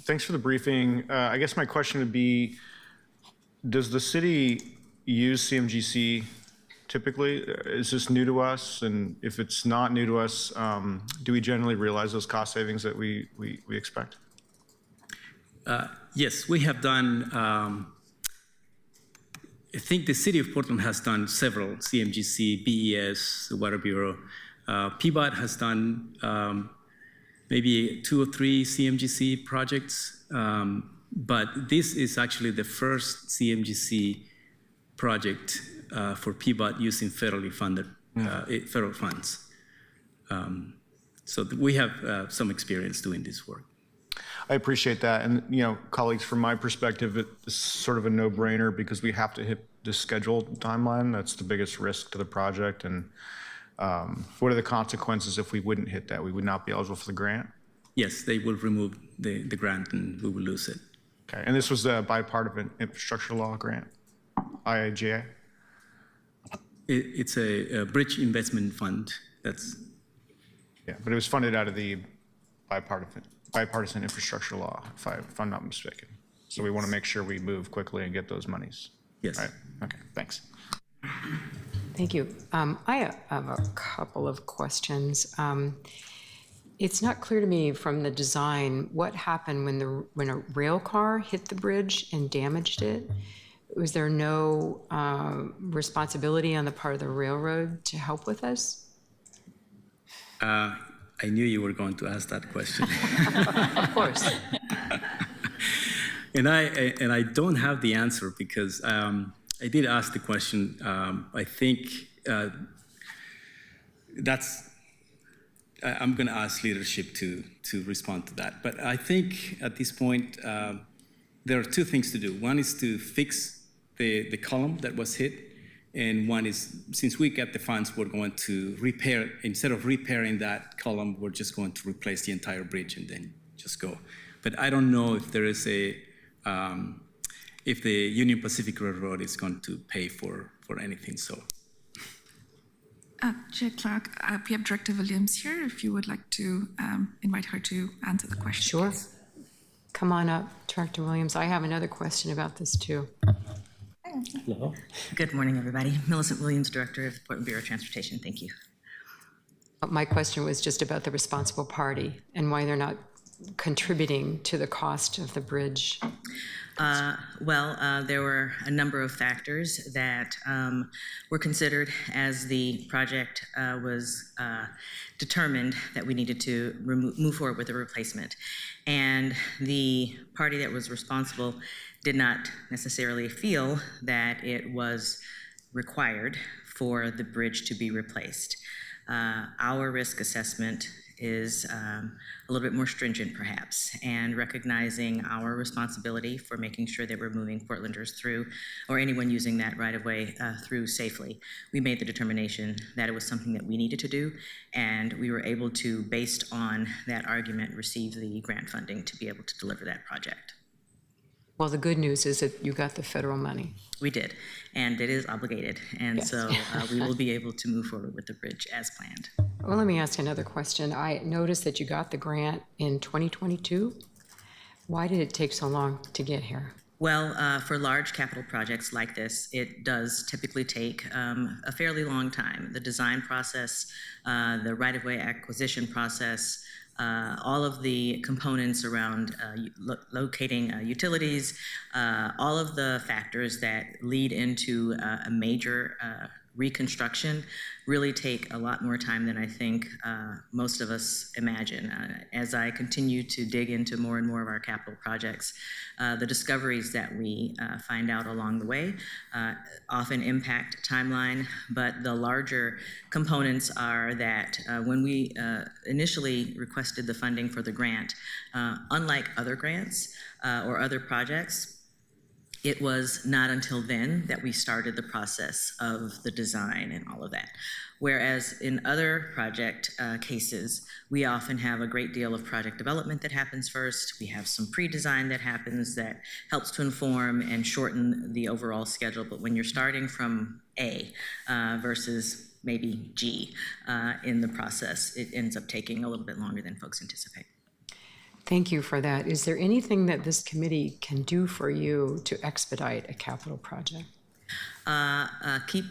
Thanks for the briefing. I guess my question would be, does the city use CMGC typically? Is this new to us? And if it's not new to us, do we generally realize those cost savings that we expect? Yes, we have done, I think the city of Portland has done several CMGC, BES, the Water Bureau. PBOT has done maybe 2 or 3 CMGC projects, but this is actually the first CMGC project for PBOT using federally funded, federal funds. So we have some experience doing this work. I appreciate that. And, you know, colleagues, from my perspective, it's sort of a no-brainer because we have to hit the scheduled timeline. That's the biggest risk to the project. And what are the consequences if we wouldn't hit that? We would not be eligible for the grant? Yes, they will remove the grant and we will lose it. Okay. And this was the bipartisan infrastructure law grant, IIJA? It's a bridge investment fund. That's. Yeah, but it was funded out of the bipartisan infrastructure law, if I'm not mistaken. So we want to make sure we move quickly and get those monies. Yes. Right. Okay, thanks. Thank you. I have a couple of questions. It's not clear to me from the design what happened when a rail car hit the bridge and damaged it. Was there no responsibility on the part of the railroad to help with us? I knew you were going to ask that question. Of course. And I don't have the answer because I did ask the question. I think I'm going to ask leadership to respond to that. But I think at this point, there are 2 things to do. One is to fix the column that was hit. And one is, since we get the funds, we're going to repair, instead of repairing that column, we're just going to replace the entire bridge and then just go. But I don't know if there is if the Union Pacific Railroad is going to pay for anything, so. Chair Clark, we have Director Williams here, if you would like to invite her to answer the question. Sure. Please. Come on up, Director Williams. I have another question about this too. Hello. Good morning, everybody. Millicent Williams, Director of the Portland Bureau of Transportation. Thank you. My question was just about the responsible party and why they're not contributing to the cost of the bridge. There were a number of factors that were considered as the project was determined that we needed to move forward with a replacement. And the party that was responsible did not necessarily feel that it was required for the bridge to be replaced. Our risk assessment is a little bit more stringent perhaps, and recognizing our responsibility for making sure that we're moving Portlanders through, or anyone using that right-of-way through safely. We made the determination that it was something that we needed to do, and we were able to, based on that argument, receive the grant funding to be able to deliver that project. Well, the good news is that you got the federal money. We did, and it is obligated, and yes. So we will be able to move forward with the bridge as planned. Well, let me ask another question. I noticed that you got the grant in 2022. Why did it take so long to get here? Well, for large capital projects like this, it does typically take a fairly long time. The design process, the right-of-way acquisition process, all of the components around locating utilities, all of the factors that lead into a major reconstruction really take a lot more time than I think most of us imagine. As I continue to dig into more and more of our capital projects, the discoveries that we find out along the way often impact timeline, but the larger components are that when we initially requested the funding for the grant, unlike other grants or other projects, it was not until then that we started the process of the design and all of that. Whereas in other project cases, we often have a great deal of project development that happens first. We have some pre-design that happens that helps to inform and shorten the overall schedule. But when you're starting from A versus maybe G in the process, it ends up taking a little bit longer than folks anticipate. Thank you for that. Is there anything that this committee can do for you to expedite a capital project? Keep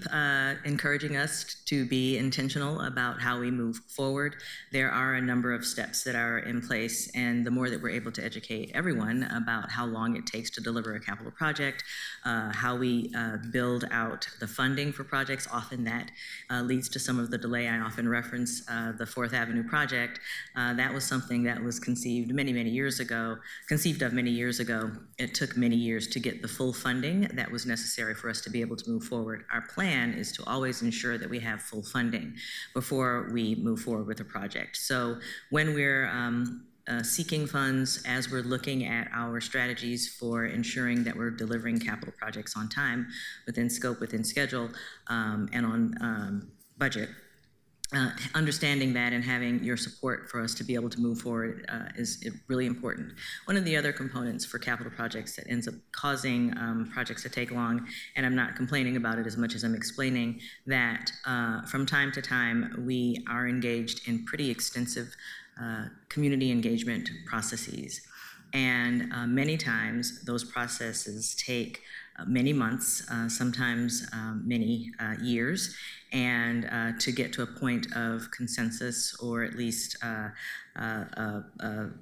encouraging us to be intentional about how we move forward. There are a number of steps that are in place, and the more that we're able to educate everyone about how long it takes to deliver a capital project, how we build out the funding for projects, often that leads to some of the delay. I often reference the 4th Avenue project. That was something that was conceived of many years ago. It took many years to get the full funding that was necessary for us to be able to move forward. Our plan is to always ensure that we have full funding before we move forward with a project. So when we're seeking funds, as we're looking at our strategies for ensuring that we're delivering capital projects on time, within scope, within schedule, and on budget, understanding that and having your support for us to be able to move forward is really important. One of the other components for capital projects that ends up causing projects to take long, and I'm not complaining about it as much as I'm explaining that from time to time we are engaged in pretty extensive community engagement processes. And many times those processes take many months, sometimes many years, and to get to a point of consensus, or at least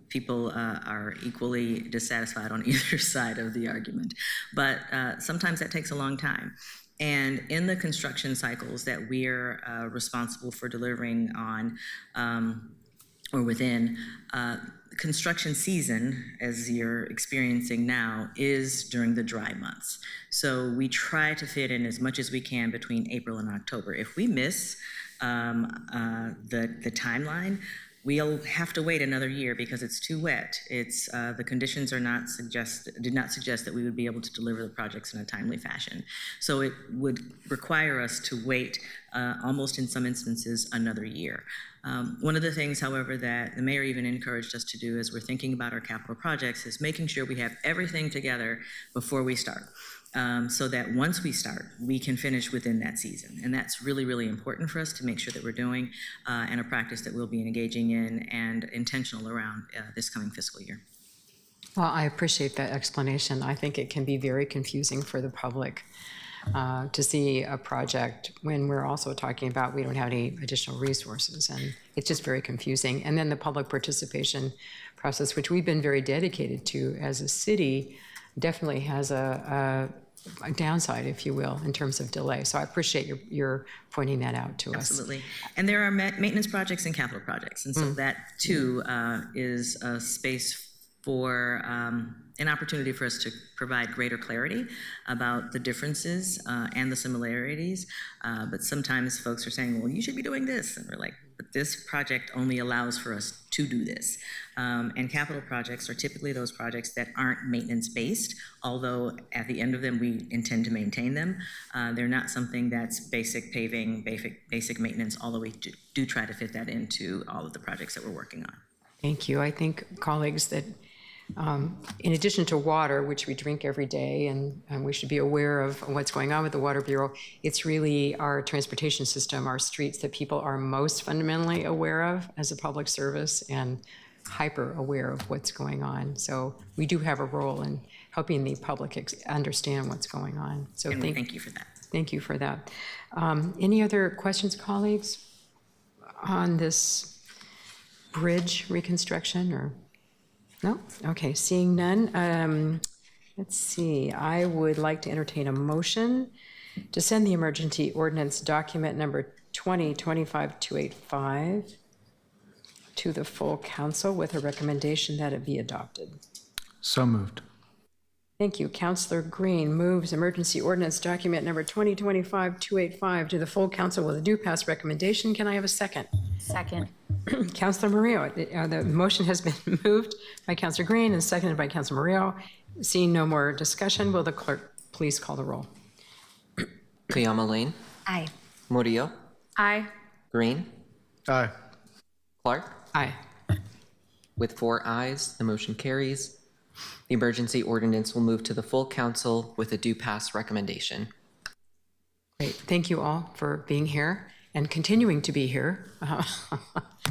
people are equally dissatisfied on either side of the argument. But sometimes that takes a long time. And in the construction cycles that we're responsible for delivering on or within, construction season, as you're experiencing now, is during the dry months. So we try to fit in as much as we can between April and October. If we miss the timeline, we'll have to wait another year because it's too wet. It's the conditions did not suggest that we would be able to deliver the projects in a timely fashion. So it would require us to wait almost in some instances another year. One of the things, however, that the mayor even encouraged us to do as we're thinking about our capital projects is making sure we have everything together before we start. So that once we start, we can finish within that season. And that's really, really important for us to make sure that we're doing, and a practice that we'll be engaging in and intentional around this coming fiscal year. Well, I appreciate that explanation. I think it can be very confusing for the public to see a project when we're also talking about we don't have any additional resources, and it's just very confusing. And then the public participation process, which we've been very dedicated to as a city, definitely has a downside, if you will, in terms of delay. So I appreciate your pointing that out to us. Absolutely. And there are maintenance projects and capital projects. And so that too is a space for an opportunity for us to provide greater clarity about the differences and the similarities. But sometimes folks are saying, well, you should be doing this. And we're like, but this project only allows for us to do this. And capital projects are typically those projects that aren't maintenance-based, although at the end of them, we intend to maintain them. They're not something that's basic paving, basic maintenance, although we do try to fit that into all of the projects that we're working on. Thank you. I think, colleagues, that in addition to water, which we drink every day, and we should be aware of what's going on with the Water Bureau, it's really our transportation system, our streets, that people are most fundamentally aware of as a public service and hyper aware of what's going on. So we do have a role in helping the public understand what's going on. So thank you for that. Thank you for that. Any other questions, colleagues, on this bridge reconstruction or? No? Okay, seeing none. Let's see, I would like to entertain a motion to send the emergency ordinance document number 2025-285 to the full council with a recommendation that it be adopted. So moved. Thank you. Councillor Green moves emergency ordinance document number 2025-285 to the full council with a due pass recommendation. Can I have a second? Second. Councillor Murillo, the motion has been moved by Councillor Green and seconded by Councillor Murillo. Seeing no more discussion, will the clerk please call the roll? Kayama Lane. Aye. Murillo. Aye. Green. Aye. Clark. Aye. With 4 ayes, the motion carries. The emergency ordinance will move to the full council with a due pass recommendation. Great. Thank you all for being here and continuing to be here.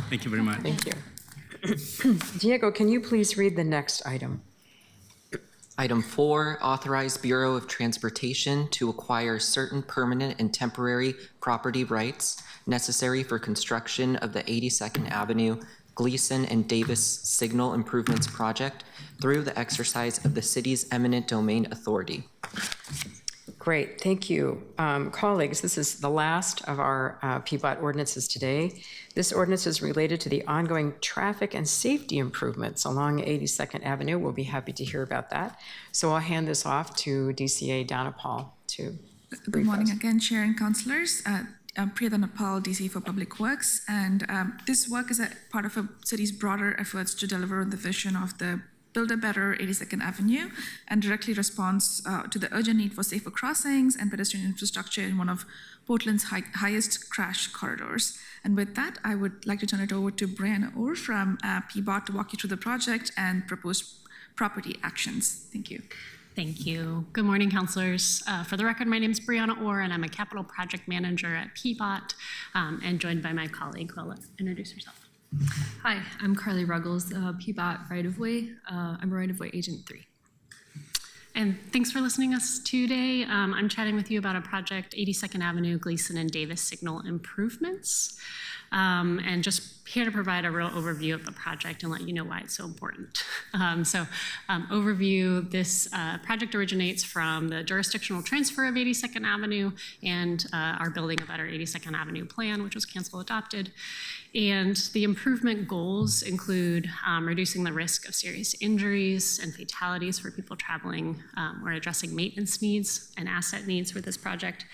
Thank you very much. Thank you. Diego, can you please read the next item? Item 4, authorize Bureau of Transportation to acquire certain permanent and temporary property rights necessary for construction of the 82nd Avenue, Gleason and Davis Signal Improvements Project through the exercise of the city's eminent domain authority. Great, thank you. Colleagues, this is the last of our PBOT ordinances today. This ordinance is related to the ongoing traffic and safety improvements along 82nd Avenue. We'll be happy to hear about that. So I'll hand this off to DCA Donna Paul to Good morning again, Chair and Councilors. I'm Priyadana Paul, DC for Public Works, and this work is a part of a city's broader efforts to deliver on the vision of the Build a Better 82nd Avenue and directly responds to the urgent need for safer crossings and pedestrian infrastructure in one of Portland's highest crash corridors. And with that, I would like to turn it over to Brianna Orr from PBOT to walk you through the project and proposed property actions. Thank you. Thank you. Good morning, councilors. For the record, my name is Brianna Orr, and I'm a capital project manager at PBOT, and joined by my colleague, who will introduce herself. Hi, I'm Carly Ruggles, PBOT right-of-way. I'm a right-of-way agent 3. And thanks for listening to us today. I'm chatting with you about a project, 82nd Avenue, Gleason and Davis Signal Improvements. And just here to provide a real overview of the project and let you know why it's so important. Overview, this project originates from the jurisdictional transfer of 82nd Avenue and our Building a Better 82nd Avenue plan, which was council adopted. And the improvement goals include reducing the risk of serious injuries and fatalities for people traveling. We're addressing maintenance needs and asset needs for this project.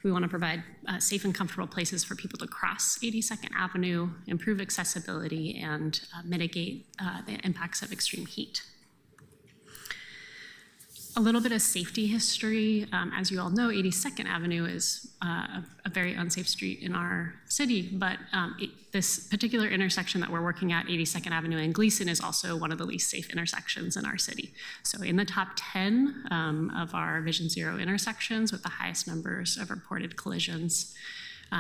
We want to provide safe and comfortable places for people to cross 82nd Avenue, improve accessibility, and mitigate the impacts of extreme heat. A little bit of safety history. As you all know, 82nd Avenue is a very unsafe street in our city, but this particular intersection that we're working at, 82nd Avenue and Gleason, is also one of the least safe intersections in our city. So in the top 10 of our Vision Zero intersections with the highest numbers of reported collisions.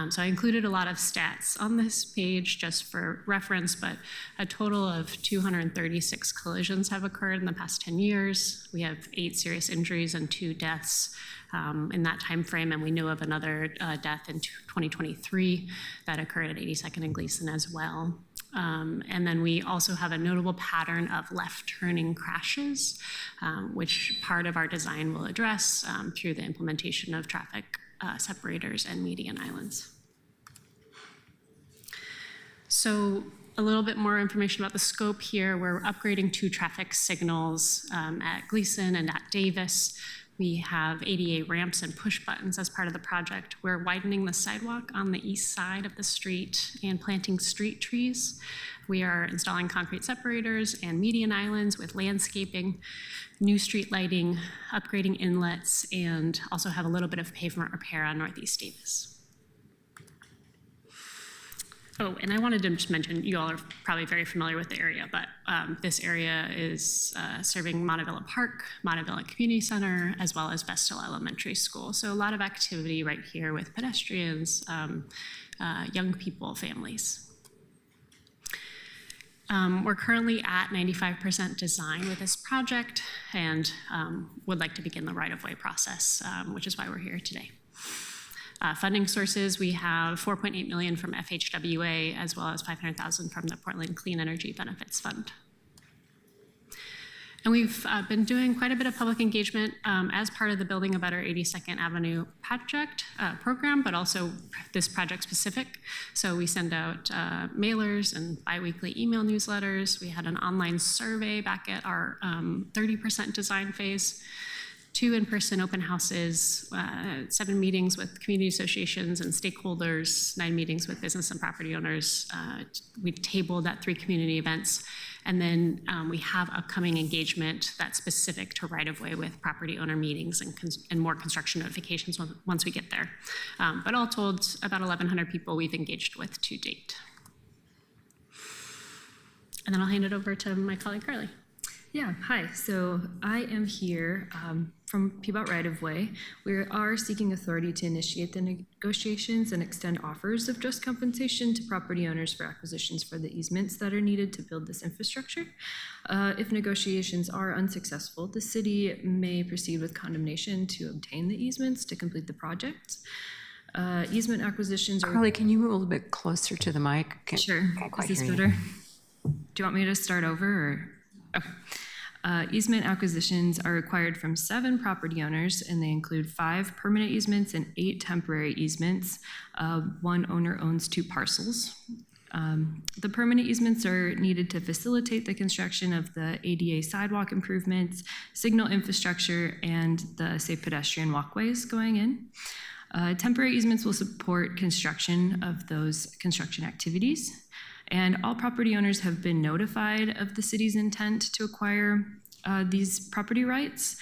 So I included a lot of stats on this page just for reference, but a total of 236 collisions have occurred in the past 10 years. We have 8 serious injuries and 2 deaths in that time frame, and we know of another death in 2023 that occurred at 82nd and Gleason as well. And then we also have a notable pattern of left-turning crashes, which part of our design will address through the implementation of traffic separators and median islands. So a little bit more information about the scope here. We're upgrading 2 traffic signals at Gleason and at Davis. We have ADA ramps and push buttons as part of the project. We're widening the sidewalk on the east side of the street and planting street trees. We are installing concrete separators and median islands with landscaping, new street lighting, upgrading inlets, and also have a little bit of pavement repair on Northeast Davis. Oh, and I wanted to just mention, you all are probably very familiar with the area, but this area is serving Montevilla Park, Montevilla Community Center, as well as Vestal Elementary School. So a lot of activity right here with pedestrians, young people, families. We're currently at 95% design with this project and would like to begin the right-of-way process, which is why we're here today. Funding sources, we have $4.8 million from FHWA as well as $500,000 from the Portland Clean Energy Benefits Fund. And we've been doing quite a bit of public engagement as part of the Building a Better 82nd Avenue project program, but also this project specific. So we send out mailers and biweekly email newsletters. We had an online survey back at our 30% design phase. 2 in-person open houses, 7 meetings with community associations and stakeholders, 9 meetings with business and property owners. We tabled at 3 community events. And then we have upcoming engagement that's specific to right-of-way with property owner meetings and more construction notifications once we get there. But all told, about 1,100 people we've engaged with to date. And then I'll hand it over to my colleague, Carly. Yeah, hi. So I am here from Peabot Right of Way. We are seeking authority to initiate the negotiations and extend offers of just compensation to property owners for acquisitions for the easements that are needed to build this infrastructure. If negotiations are unsuccessful, the city may proceed with condemnation to obtain the easements to complete the project. Easement acquisitions are... Carly, can you move a little bit closer to the mic? Sure. Is this better? Do you want me to start over? Or? Okay. Easement acquisitions are required from 7 property owners, and they include 5 permanent easements and 8 temporary easements. One owner owns 2 parcels. The permanent easements are needed to facilitate the construction of the ADA sidewalk improvements, signal infrastructure, and the safe pedestrian walkways going in. Temporary easements will support construction of those construction activities. And all property owners have been notified of the city's intent to acquire these property rights.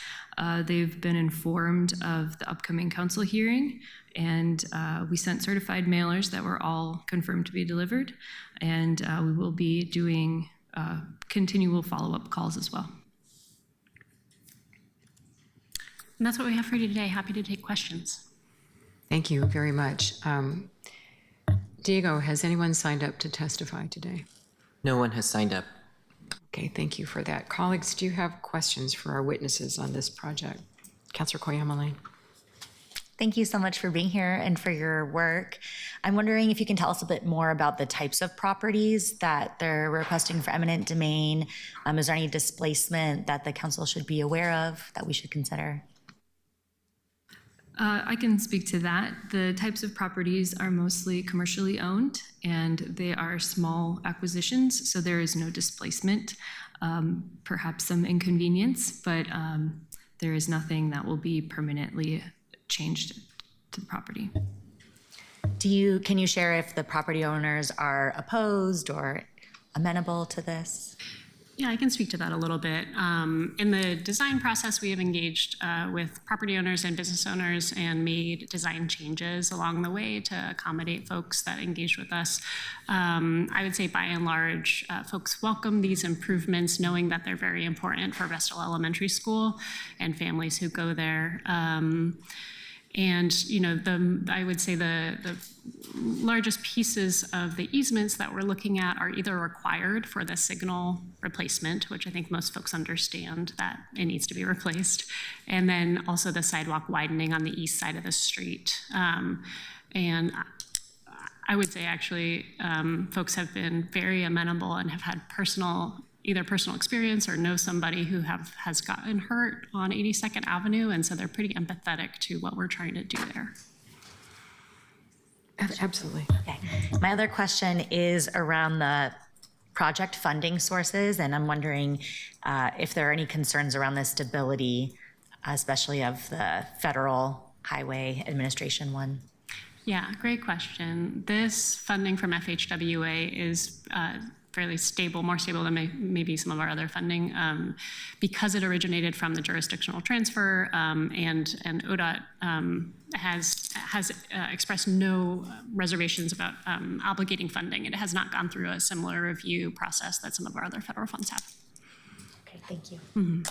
They've been informed of the upcoming council hearing, and we sent certified mailers that were all confirmed to be delivered. And we will be doing continual follow-up calls as well. And that's what we have for you today. Happy to take questions. Thank you very much. Diego, has anyone signed up to testify today? No one has signed up. Okay, thank you for that. Colleagues, do you have questions for our witnesses on this project? Councilor Koyama-Lane. Thank you so much for being here and for your work. I'm wondering if you can tell us a bit more about the types of properties that they're requesting for eminent domain. Is there any displacement that the council should be aware of that we should consider? I can speak to that. The types of properties are mostly commercially owned, and they are small acquisitions, so there is no displacement, perhaps some inconvenience, but there is nothing that will be permanently changed to the property. Can you share if the property owners are opposed or amenable to this? Yeah, I can speak to that a little bit. In the design process, we have engaged with property owners and business owners and made design changes along the way to accommodate folks that engaged with us. I would say by and large, folks welcome these improvements, knowing that they're very important for Vestal Elementary School and families who go there. And I would say the largest pieces of the easements that we're looking at are either required for the signal replacement, which I think most folks understand that it needs to be replaced, and then also the sidewalk widening on the east side of the street. And I would say actually folks have been very amenable and have had either personal experience or know somebody who has gotten hurt on 82nd Avenue, and so they're pretty empathetic to what we're trying to do there. Absolutely. Okay. My other question is around the project funding sources, and I'm wondering if there are any concerns around the stability, especially of the Federal Highway Administration one. Yeah, great question. This funding from FHWA is fairly stable, more stable than maybe some of our other funding, because it originated from the jurisdictional transfer, and ODOT has expressed no reservations about obligating funding. It has not gone through a similar review process that some of our other federal funds have. Okay, thank you. Mm-hmm.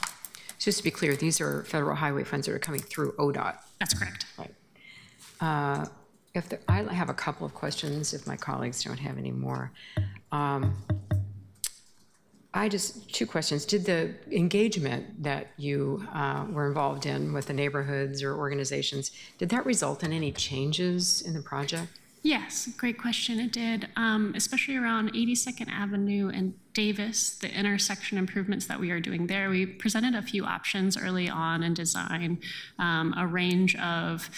Just to be clear, these are federal highway funds that are coming through ODOT. That's correct. Right. I have a couple of questions if my colleagues don't have any more. Two questions. Did the engagement that you were involved in with the neighborhoods or organizations, did that result in any changes in the project? Yes, great question. It did, especially around 82nd Avenue and Davis, the intersection improvements that we are doing there. We presented a few options early on in design, a range of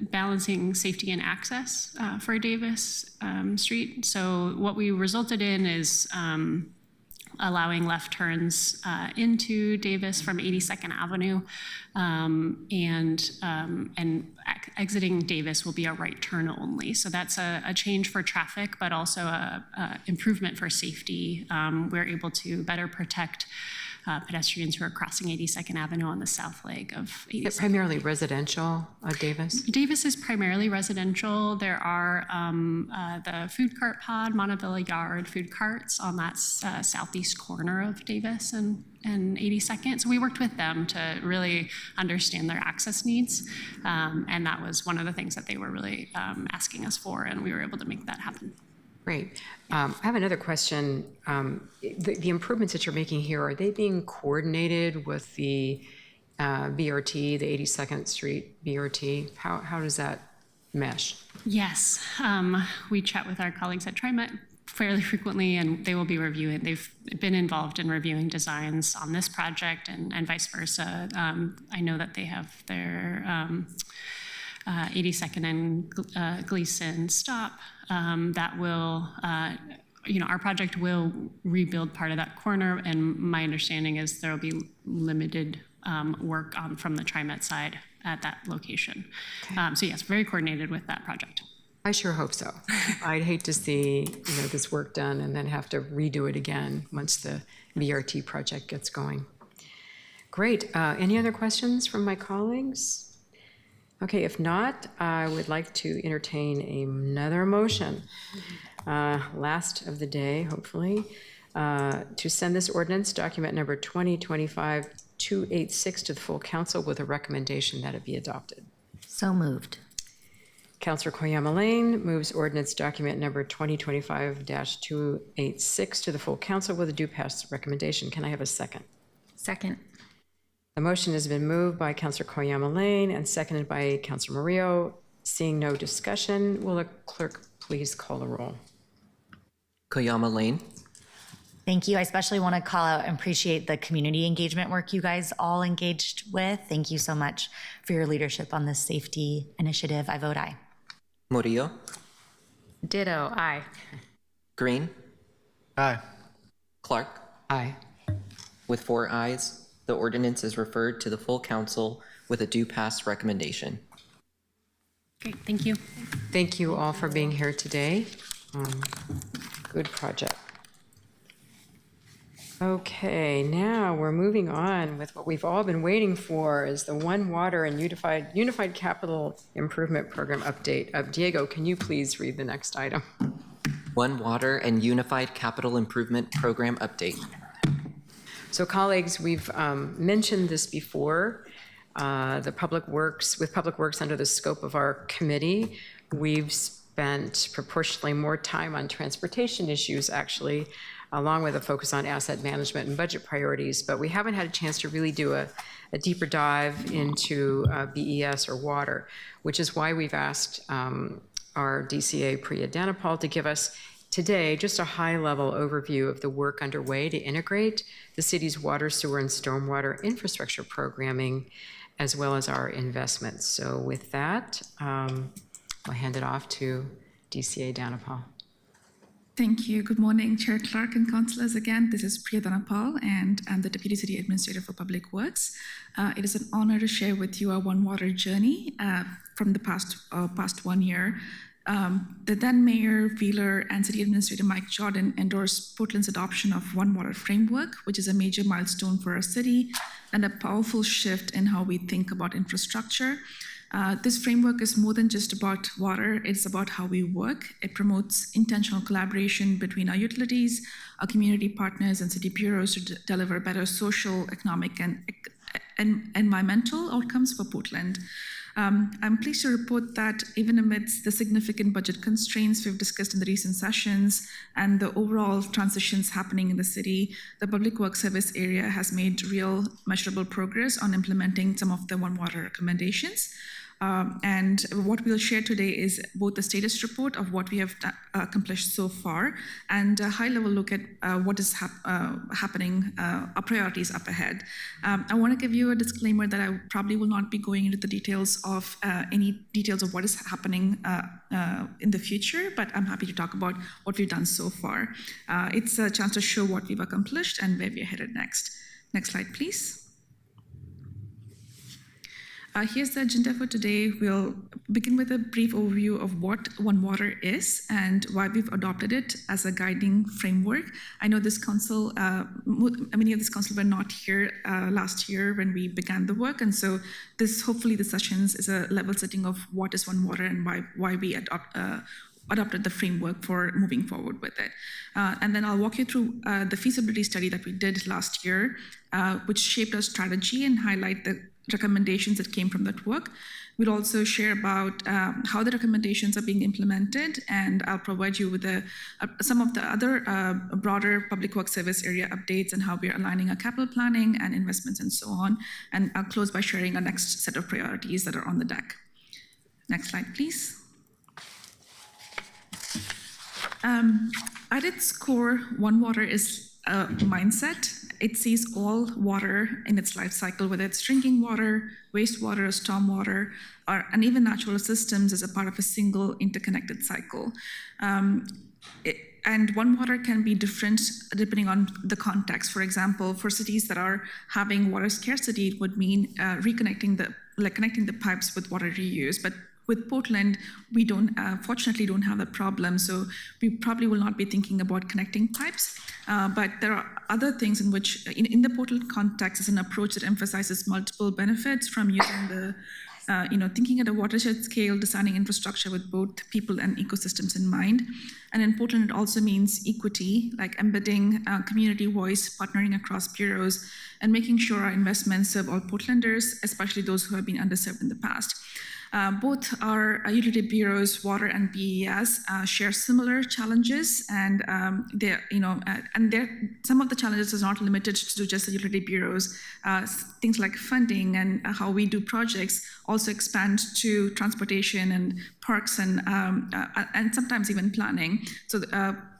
balancing safety and access for Davis Street. So what we resulted in is allowing left turns into Davis from 82nd Avenue, and exiting Davis will be a right turn only. So that's a change for traffic, but also a improvement for safety. We're able to better protect pedestrians who are crossing 82nd Avenue on the south leg of 82nd. Is it primarily residential, Davis? Davis is primarily residential. There are the food cart pod, Montevilla Yard food carts on that southeast corner of Davis and 82nd. So we worked with them to really understand their access needs. And that was one of the things that they were really asking us for, and we were able to make that happen. Great. I have another question. The improvements that you're making here, are they being coordinated with the BRT, the 82nd Street BRT? How does that mesh? Yes. We chat with our colleagues at TriMet fairly frequently, and they will be reviewing. They've been involved in reviewing designs on this project and vice versa. I know that they have their 82nd and Gleason stop that will, our project will rebuild part of that corner, and my understanding is there will be limited work from the TriMet side at that location. Okay. So yes, very coordinated with that project. I sure hope so. I'd hate to see this work done and then have to redo it again once the BRT project gets going. Great. Any other questions from my colleagues? Okay, if not, I would like to entertain another motion, last of the day, hopefully, to send this ordinance, document number 2025-286, to the full council with a recommendation that it be adopted. So moved. Councilor Koyama Lane moves ordinance document number 2025-286 to the full council with a due pass recommendation. Can I have a second? Second. The motion has been moved by Councilor Koyama Lane and seconded by Councilor Murillo. Seeing no discussion, will the clerk please call the roll? Koyama Lane. Thank you. I especially want to call out and appreciate the community engagement work you guys all engaged with. Thank you so much for your leadership on this safety initiative. I vote aye. Murillo. Ditto, aye. Green. Aye. Clark. Aye. With 4 ayes, the ordinance is referred to the full council with a due pass recommendation. Great, thank you. Thank you all for being here today. Good project. Okay, now we're moving on with what we've all been waiting for, is the One Water and Unified Capital Improvement Program update. Diego, can you please read the next item? One Water and Unified Capital Improvement Program update. So colleagues, we've mentioned this before. With Public Works under the scope of our committee, we've spent proportionally more time on transportation issues, actually, along with a focus on asset management and budget priorities, but we haven't had a chance to really do a deeper dive into BES or water, which is why we've asked our DCA Priya Dhanapal to give us today just a high-level overview of the work underway to integrate the city's water, sewer, and stormwater infrastructure programming, as well as our investments. So with that, I'll hand it off to DCA Dhanapal. Thank you. Good morning, Chair Clark and councillors. Again, this is Priya Dhanapal, and I'm the Deputy City Administrator for Public Works. It is an honor to share with you our One Water journey from the past 1 year. The then Mayor Wheeler and City Administrator Mike Jordan endorsed Portland's adoption of One Water framework, which is a major milestone for our city and a powerful shift in how we think about infrastructure. This framework is more than just about water, it's about how we work. It promotes intentional collaboration between our utilities, our community partners, and city bureaus to deliver better social, economic, and environmental outcomes for Portland. I'm pleased to report that even amidst the significant budget constraints we've discussed in the recent sessions and the overall transitions happening in the city, the Public Works Service area has made real measurable progress on implementing some of the One Water recommendations. And what we'll share today is both the status report of what we have accomplished so far and a high-level look at what is happening, our priorities up ahead. I want to give you a disclaimer that I probably will not be going into the details of any details of what is happening in the future, but I'm happy to talk about what we've done so far. It's a chance to show what we've accomplished and where we're headed next. Next slide, please. Here's the agenda for today. We'll begin with a brief overview of what One Water is and why we've adopted it as a guiding framework. I know this council, many of this council were not here last year when we began the work, and so hopefully the sessions is a level setting of what is One Water and why we adopted the framework for moving forward with it. And then I'll walk you through the feasibility study that we did last year, which shaped our strategy and highlight the recommendations that came from that work. We'll also share about how the recommendations are being implemented, and I'll provide you with some of the other broader public works service area updates and how we're aligning our capital planning and investments and so on. And I'll close by sharing our next set of priorities that are on the deck. Next slide, please. At its core, One Water is a mindset. It sees all water in its life cycle, whether it's drinking water, wastewater, stormwater, and even natural systems as a part of a single interconnected cycle. And One Water can be different depending on the context. For example, for cities that are having water scarcity, it would mean connecting the pipes with water reuse. But with Portland, we fortunately don't have that problem, so we probably will not be thinking about connecting pipes. But there are other things in which, in the Portland context, is an approach that emphasizes multiple benefits from using the, thinking at a watershed scale, designing infrastructure with both people and ecosystems in mind. And in Portland, it also means equity, like embedding community voice, partnering across bureaus, and making sure our investments serve all Portlanders, especially those who have been underserved in the past. Both our utility bureaus, Water and BES, share similar challenges, and some of the challenges are not limited to just the utility bureaus. Things like funding and how we do projects also expand to transportation and parks and sometimes even planning. So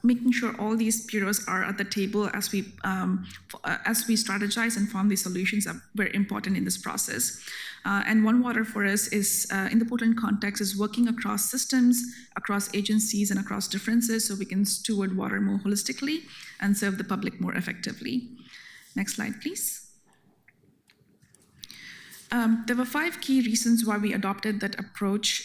making sure all these bureaus are at the table as we strategize and form these solutions are very important in this process. And One Water for us is, in the Portland context, is working across systems, across agencies, and across differences so we can steward water more holistically and serve the public more effectively. Next slide, please. There were 5 key reasons why we adopted that approach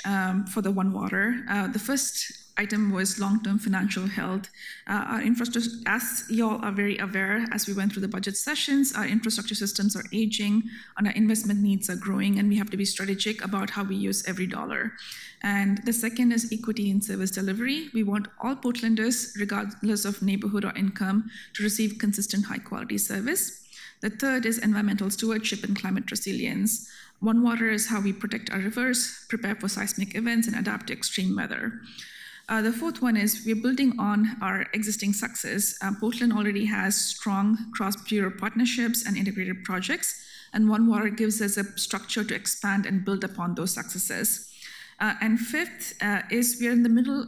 for the One Water. The first item was long-term financial health. Our infrastructure, as you all are very aware, as we went through the budget sessions, our infrastructure systems are aging and our investment needs are growing, and we have to be strategic about how we use every dollar. And the second is equity in service delivery. We want all Portlanders, regardless of neighborhood or income, to receive consistent high-quality service. The third is environmental stewardship and climate resilience. One Water is how we protect our rivers, prepare for seismic events, and adapt to extreme weather. The fourth one is we're building on our existing success. Portland already has strong cross-bureau partnerships and integrated projects, and One Water gives us a structure to expand and build upon those successes. And fifth is we're in the middle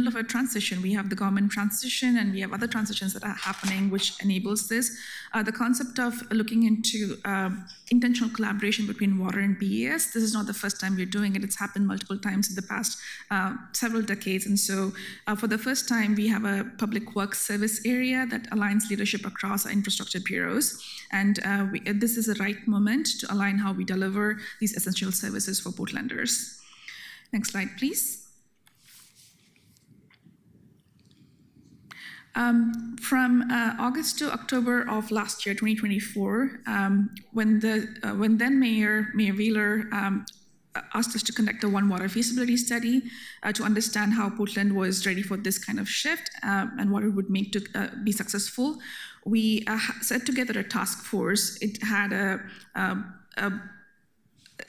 of a transition. We have the government transition and we have other transitions that are happening which enables this. The concept of looking into intentional collaboration between Water and BES, this is not the first time we're doing it. It's happened multiple times in the past several decades. And so for the first time, we have a public works service area that aligns leadership across our infrastructure bureaus. And this is the right moment to align how we deliver these essential services for Portlanders. Next slide, please. From August to October of last year, 2024, when then Mayor Wheeler asked us to conduct a One Water feasibility study to understand how Portland was ready for this kind of shift and what it would make to be successful, we set together a task force. It had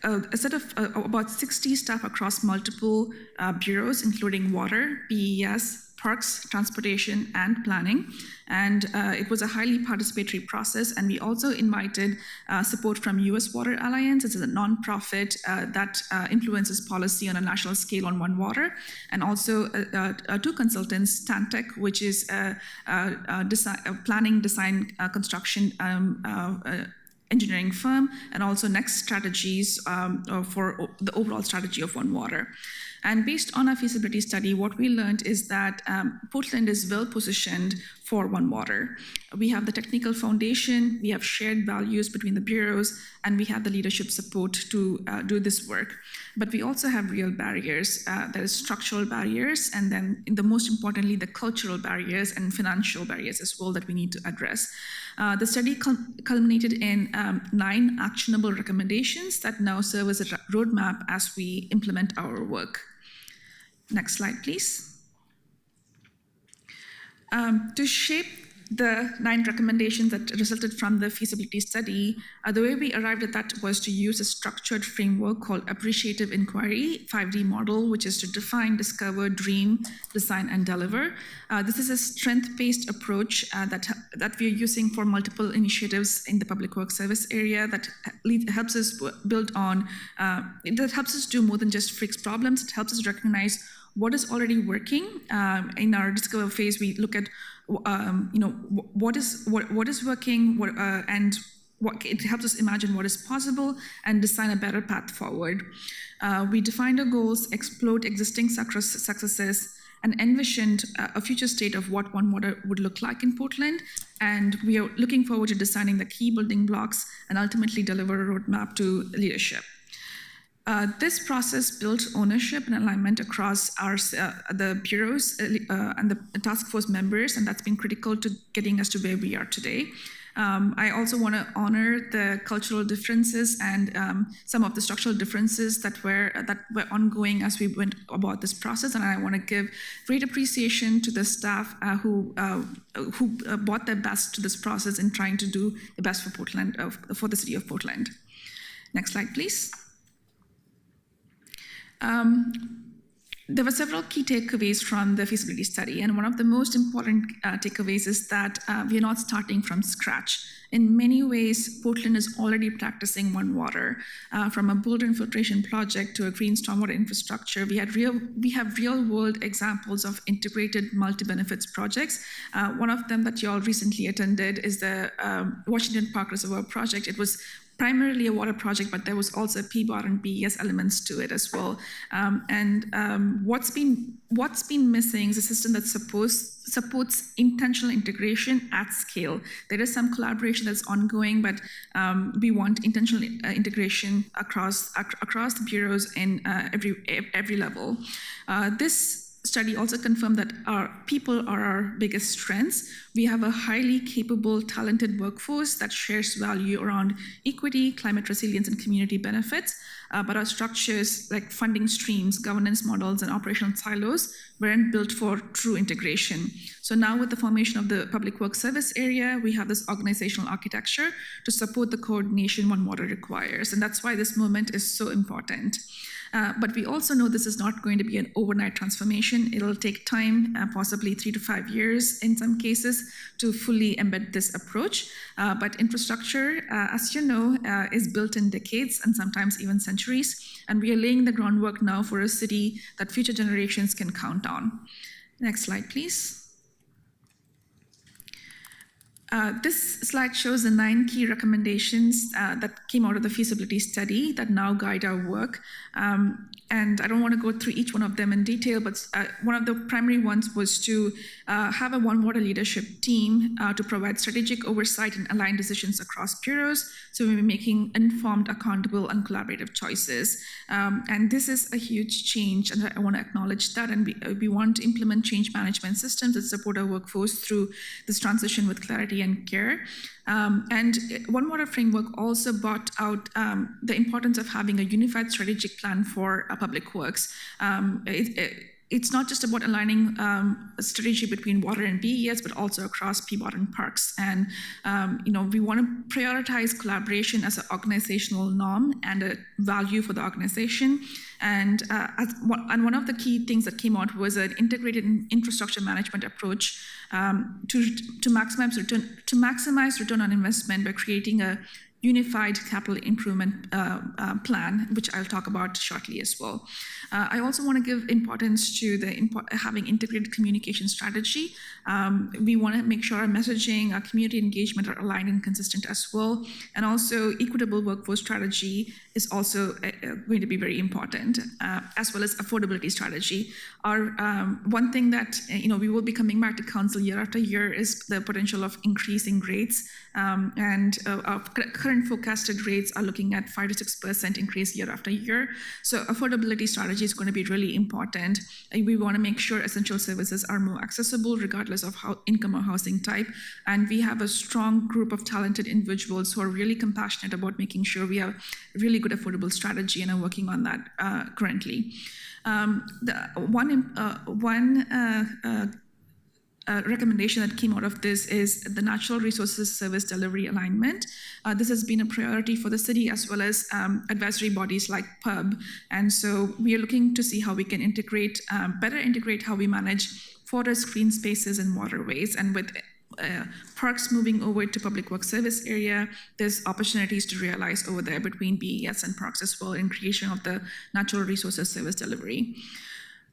a set of about 60 staff across multiple bureaus, including Water, BES, Parks, Transportation, and Planning. And it was a highly participatory process. And we also invited support from US Water Alliance. It's a nonprofit that influences policy on a national scale on One Water. And also 2 consultants, Stantec, which is a planning, design, construction engineering firm, and also next strategies for the overall strategy of One Water. And based on our feasibility study, what we learned is that Portland is well positioned for One Water. We have the technical foundation, we have shared values between the bureaus, and we have the leadership support to do this work. But we also have real barriers. There is structural barriers, and then the most importantly, the cultural barriers and financial barriers as well that we need to address. The study culminated in 9 actionable recommendations that now serve as a roadmap as we implement our work. Next slide, please. To shape the 9 recommendations that resulted from the feasibility study, the way we arrived at that was to use a structured framework called appreciative inquiry, 5D model, which is to define, discover, dream, design, and deliver. This is a strength-based approach that we are using for multiple initiatives in the public works service area that helps us build on, that helps us do more than just fix problems. It helps us recognize what is already working. In our discover phase, we look at what is working, and it helps us imagine what is possible and design a better path forward. We defined our goals, explored existing successes, and envisioned a future state of what One Water would look like in Portland. And we are looking forward to designing the key building blocks and ultimately deliver a roadmap to leadership. This process built ownership and alignment across the bureaus and the task force members, and that's been critical to getting us to where we are today. I also want to honor the cultural differences and some of the structural differences that were ongoing as we went about this process, and I want to give great appreciation to the staff who brought their best to this process in trying to do the best for Portland, for the city of Portland. Next slide, please. There were several key takeaways from the feasibility study, and one of the most important takeaways is that we are not starting from scratch. In many ways, Portland is already practicing One Water. From a boulder infiltration project to a green stormwater infrastructure, we have real-world examples of integrated multi-benefits projects. One of them that you all recently attended is the Washington Park Reservoir project. It was primarily a water project, but there was also PBOT and BES elements to it as well. What's been missing is a system that supports intentional integration at scale. There is some collaboration that's ongoing, but we want intentional integration across the bureaus in every level. This study also confirmed that our people are our biggest strengths. We have a highly capable, talented workforce that shares value around equity, climate resilience, and community benefits. But our structures like funding streams, governance models, and operational silos weren't built for true integration. So now with the formation of the public works service area, we have this organizational architecture to support the coordination One Water requires. And that's why this moment is so important. But we also know this is not going to be an overnight transformation. It'll take time, possibly 3 to 5 years in some cases, to fully embed this approach. But infrastructure, as you know, is built in decades and sometimes even centuries. And we are laying the groundwork now for a city that future generations can count on. Next slide, please. This slide shows the 9 key recommendations that came out of the feasibility study that now guide our work. And I don't want to go through each one of them in detail, but one of the primary ones was to have a One Water leadership team to provide strategic oversight and align decisions across bureaus, so we're making informed, accountable, and collaborative choices. And this is a huge change, and I want to acknowledge that. And we want to implement change management systems that support our workforce through this transition with clarity and care. And One Water framework also brought out the importance of having a unified strategic plan for public works. It's not just about aligning a strategy between water and BES, but also across PBOT and parks. And we want to prioritize collaboration as an organizational norm and a value for the organization. And one of the key things that came out was an integrated infrastructure management approach to maximize return on investment by creating a unified capital improvement plan, which I'll talk about shortly as well. I also want to give importance to having integrated communication strategy. We want to make sure our messaging, our community engagement are aligned and consistent as well. And also equitable workforce strategy is also going to be very important, as well as affordability strategy. Our one thing that we will be coming back to council year after year is the potential of increasing rates, and our current forecasted rates are looking at 5 to 6% increase year after year. So affordability strategy is going to be really important. We want to make sure essential services are more accessible regardless of income or housing type. And we have a strong group of talented individuals who are really compassionate about making sure we have really good affordable strategy and are working on that currently. Recommendation that came out of this is the natural resources service delivery alignment. This has been a priority for the city as well as advisory bodies like PUB. And so we are looking to see how we can better integrate how we manage forest, green spaces, and waterways. And with parks moving over to public works service area, there's opportunities to realize over there between BES and parks as well in creation of the natural resources service delivery.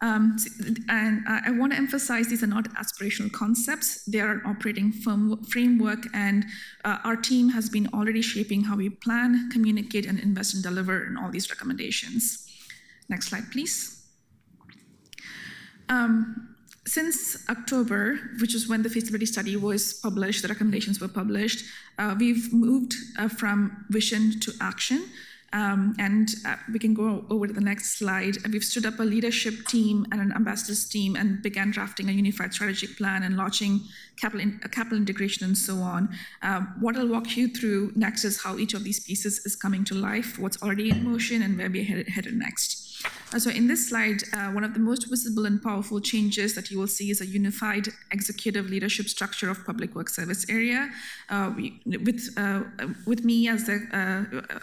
And I want to emphasize these are not aspirational concepts. They are an operating framework, and our team has been already shaping how we plan, communicate, and invest and deliver in all these recommendations. Next slide, please. Since October, which is when the feasibility study was published, the recommendations were published, we've moved from vision to action. We can go over to the next slide. We've stood up a leadership team and an ambassadors team and began drafting a unified strategic plan and launching capital integration and so on. What I'll walk you through next is how each of these pieces is coming to life, what's already in motion, and where we're headed next. So in this slide, one of the most visible and powerful changes that you will see is a unified executive leadership structure of public works service area, with me as a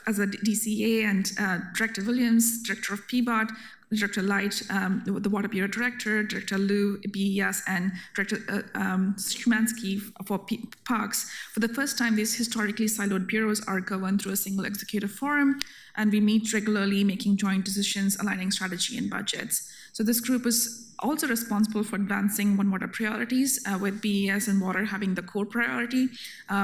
DCA and Director Williams, Director of PBOT, Director Light, the Water Bureau Director, Director Liu, BES, and Director Shumansky for Parks. For the first time, these historically siloed bureaus are governed through a single executive forum, and we meet regularly, making joint decisions, aligning strategy and budgets. So this group is also responsible for advancing One Water priorities, with BES and water having the core priority.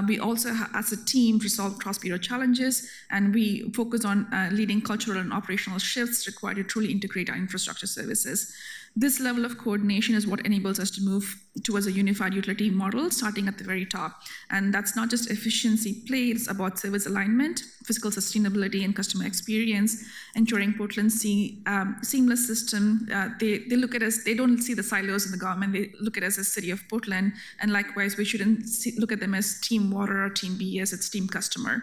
We also, as a team, resolve cross-bureau challenges, and we focus on leading cultural and operational shifts required to truly integrate our infrastructure services. This level of coordination is what enables us to move towards a unified utility model, starting at the very top. And that's not just efficiency play, it's about service alignment, physical sustainability, and customer experience, ensuring Portland's seamless system. They look at us, they don't see the silos in the government, they look at us as City of Portland, and likewise, we shouldn't look at them as Team Water or Team BES, it's Team Customer.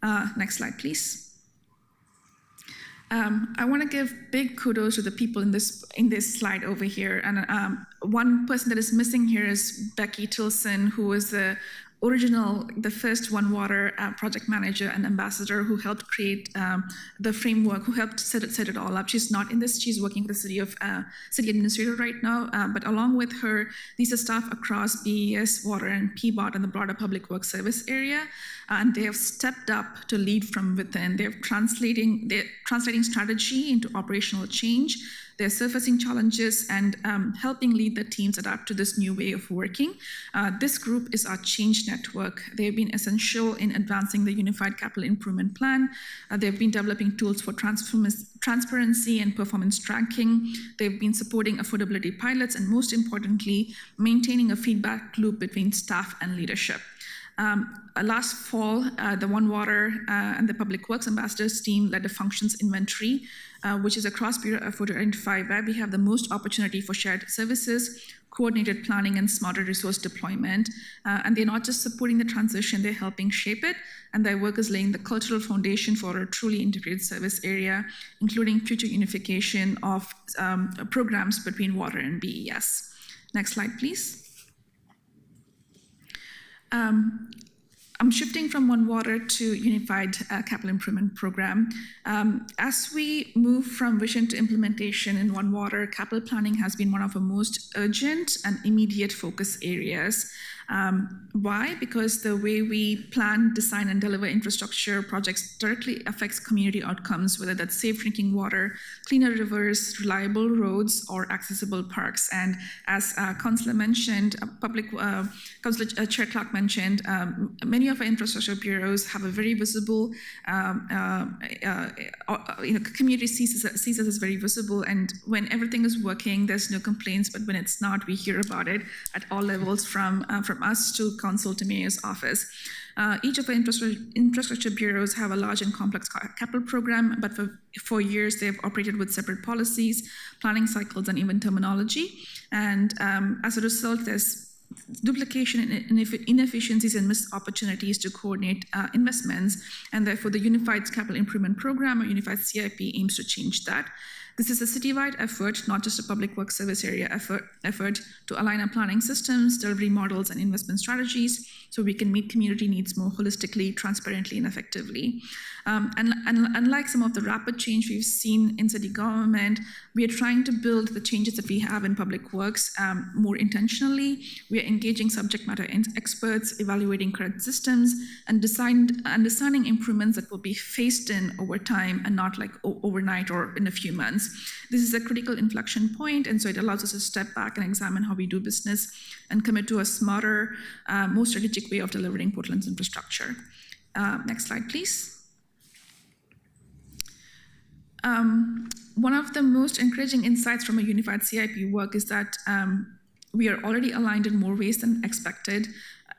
Next slide, please. I want to give big kudos to the people in this slide over here. And one person that is missing here is Becky Tilson, who is the first One Water project manager and ambassador who helped create the framework, who helped set it all up. She's not in this, she's working for the city administrator right now, but along with her, these are staff across BES, Water, and PBOT and the broader public works service area. And they have stepped up to lead from within. They're translating strategy into operational change. They're surfacing challenges and helping lead the teams adapt to this new way of working. This group is our change network. They've been essential in advancing the Unified Capital Improvement Plan. They've been developing tools for transparency and performance tracking. They've been supporting affordability pilots and, most importantly, maintaining a feedback loop between staff and leadership. Last fall, the One Water and the Public Works Ambassadors team led a functions inventory, which is a cross-bureau effort to identify where we have the most opportunity for shared services, coordinated planning, and smarter resource deployment. And they're not just supporting the transition, they're helping shape it, and their work is laying the cultural foundation for a truly integrated service area, including future unification of programs between Water and BES. Next slide, please. I'm shifting from One Water to Unified Capital Improvement Program. As we move from vision to implementation in One Water, capital planning has been one of the most urgent and immediate focus areas. Why? Because the way we plan, design, and deliver infrastructure projects directly affects community outcomes, whether that's safe drinking water, cleaner rivers, reliable roads, or accessible parks. And as Councillor mentioned, Councillor Chair Clark mentioned, many of our infrastructure bureaus have a very visible, community sees us as very visible. And when everything is working, there's no complaints. But when it's not, we hear about it at all levels, from us to council to mayor's office. Each of our infrastructure bureaus have a large and complex capital program, but for years they've operated with separate policies, planning cycles, and even terminology. And as a result, there's duplication and inefficiencies and missed opportunities to coordinate investments. And therefore, the Unified Capital Improvement Program, or Unified CIP, aims to change that. This is a citywide effort, not just a public works service area effort to align our planning systems, delivery models, and investment strategies so we can meet community needs more holistically, transparently, and effectively. And unlike some of the rapid change we've seen in city government, we are trying to build the changes that we have in public works more intentionally. We are engaging subject matter experts, evaluating current systems, and designing improvements that will be phased in over time and not like overnight or in a few months. This is a critical inflection point, and so it allows us to step back and examine how we do business and commit to a smarter, more strategic way of delivering Portland's infrastructure. Next slide, please. One of the most encouraging insights from a unified CIP work is that we are already aligned in more ways than expected.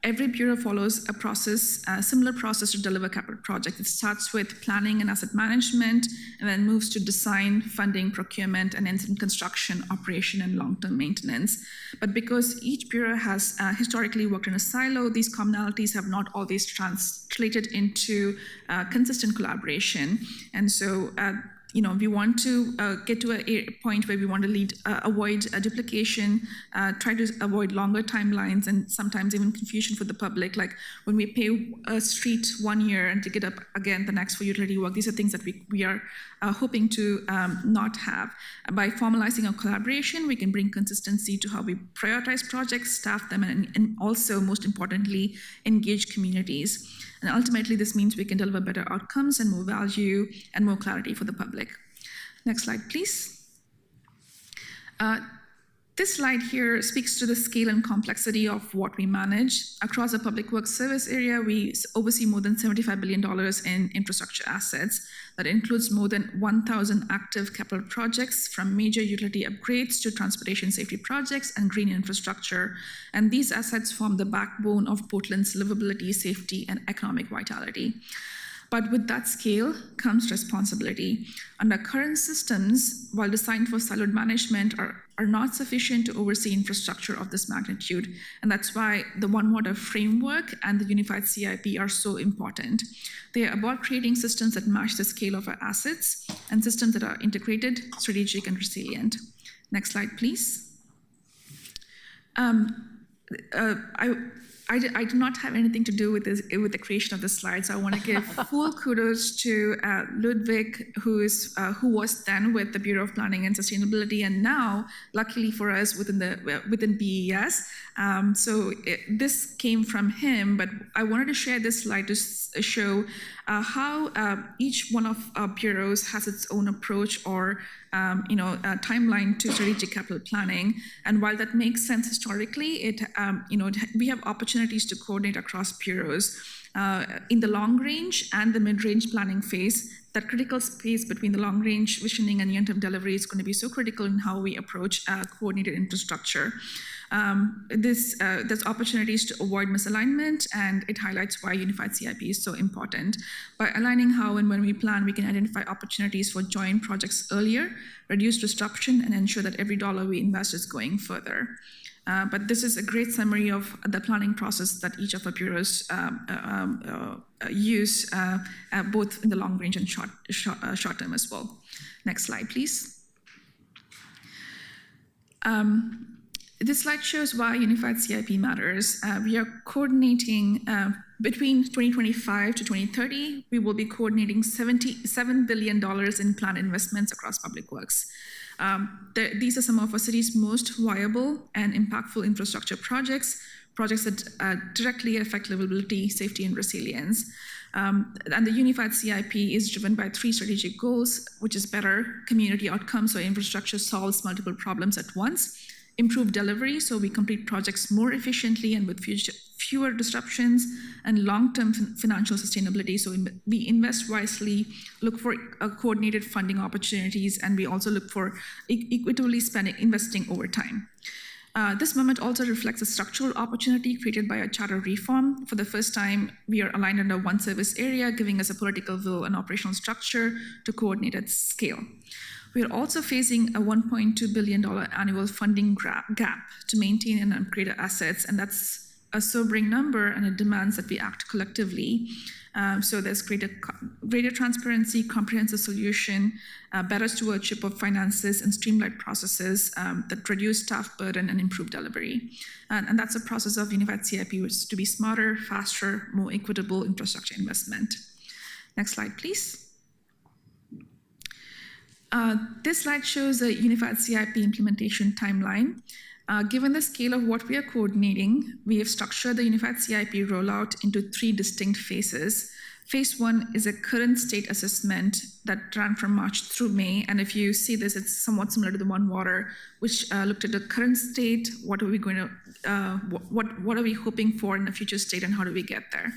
Every bureau follows a process, a similar process to deliver capital projects. It starts with planning and asset management, and then moves to design, funding, procurement, and then construction, operation, and long-term maintenance. But because each bureau has historically worked in a silo, these commonalities have not always translated into consistent collaboration. And so we want to get to a point where we want to avoid duplication, try to avoid longer timelines, and sometimes even confusion for the public. Like when we pay a street 1 year and take it up again the next for utility work, these are things that we are hoping to not have. By formalizing our collaboration, we can bring consistency to how we prioritize projects, staff them, and also, most importantly, engage communities. And ultimately, this means we can deliver better outcomes and more value and more clarity for the public. Next slide, please. This slide here speaks to the scale and complexity of what we manage. Across the public works service area, we oversee more than $75 billion in infrastructure assets. That includes more than 1,000 active capital projects, from major utility upgrades to transportation safety projects and green infrastructure. And these assets form the backbone of Portland's livability, safety, and economic vitality. But with that scale comes responsibility. And our current systems, while designed for siloed management, are not sufficient to oversee infrastructure of this magnitude. And that's why the One Water framework and the Unified CIP are so important. They are about creating systems that match the scale of our assets and systems that are integrated, strategic, and resilient. Next slide, please. I do not have anything to do with the creation of this slide, so I want to give full kudos to Ludwig, who was then with the Bureau of Planning and Sustainability, and now, luckily for us, within BES. This came from him, but I wanted to share this slide to show how each one of our bureaus has its own approach or timeline to strategic capital planning. And while that makes sense historically, we have opportunities to coordinate across bureaus in the long range and the mid-range planning phase. That critical space between the long-range visioning and near-term delivery is going to be so critical in how we approach coordinated infrastructure. There's opportunities to avoid misalignment, and it highlights why Unified CIP is so important. By aligning how and when we plan, we can identify opportunities for joint projects earlier, reduce disruption, and ensure that every dollar we invest is going further. But this is a great summary of the planning process that each of our bureaus use, both in the long range and short term as well. Next slide, please. This slide shows why Unified CIP matters. We are coordinating between 2025 to 2030. We will be coordinating $77 billion in planned investments across public works. These are some of our city's most viable and impactful infrastructure projects, projects that directly affect livability, safety, and resilience. And the unified CIP is driven by 3 strategic goals, which is better community outcomes, so infrastructure solves multiple problems at once, improve delivery, so we complete projects more efficiently and with fewer disruptions, and long-term financial sustainability, so we invest wisely, look for coordinated funding opportunities, and we also look for equitably investing over time. This moment also reflects a structural opportunity created by a charter reform. For the first time, we are aligned under one service area, giving us a political will and operational structure to coordinate at scale. We are also facing a $1.2 billion annual funding gap to maintain and upgrade our assets, and that's a sobering number, and it demands that we act collectively. So there's greater transparency, comprehensive solution, better stewardship of finances, and streamlined processes that reduce staff burden and improve delivery. And that's a process of unified CIP, which is to be smarter, faster, more equitable infrastructure investment. Next slide, please. This slide shows a unified CIP implementation timeline. Given the scale of what we are coordinating, we have structured the unified CIP rollout into 3 distinct phases. Phase 1 is a current state assessment that ran from March through May, and if you see this, it's somewhat similar to the One Water, which looked at the current state, what are we going to, what are we hoping for in the future state, and how do we get there?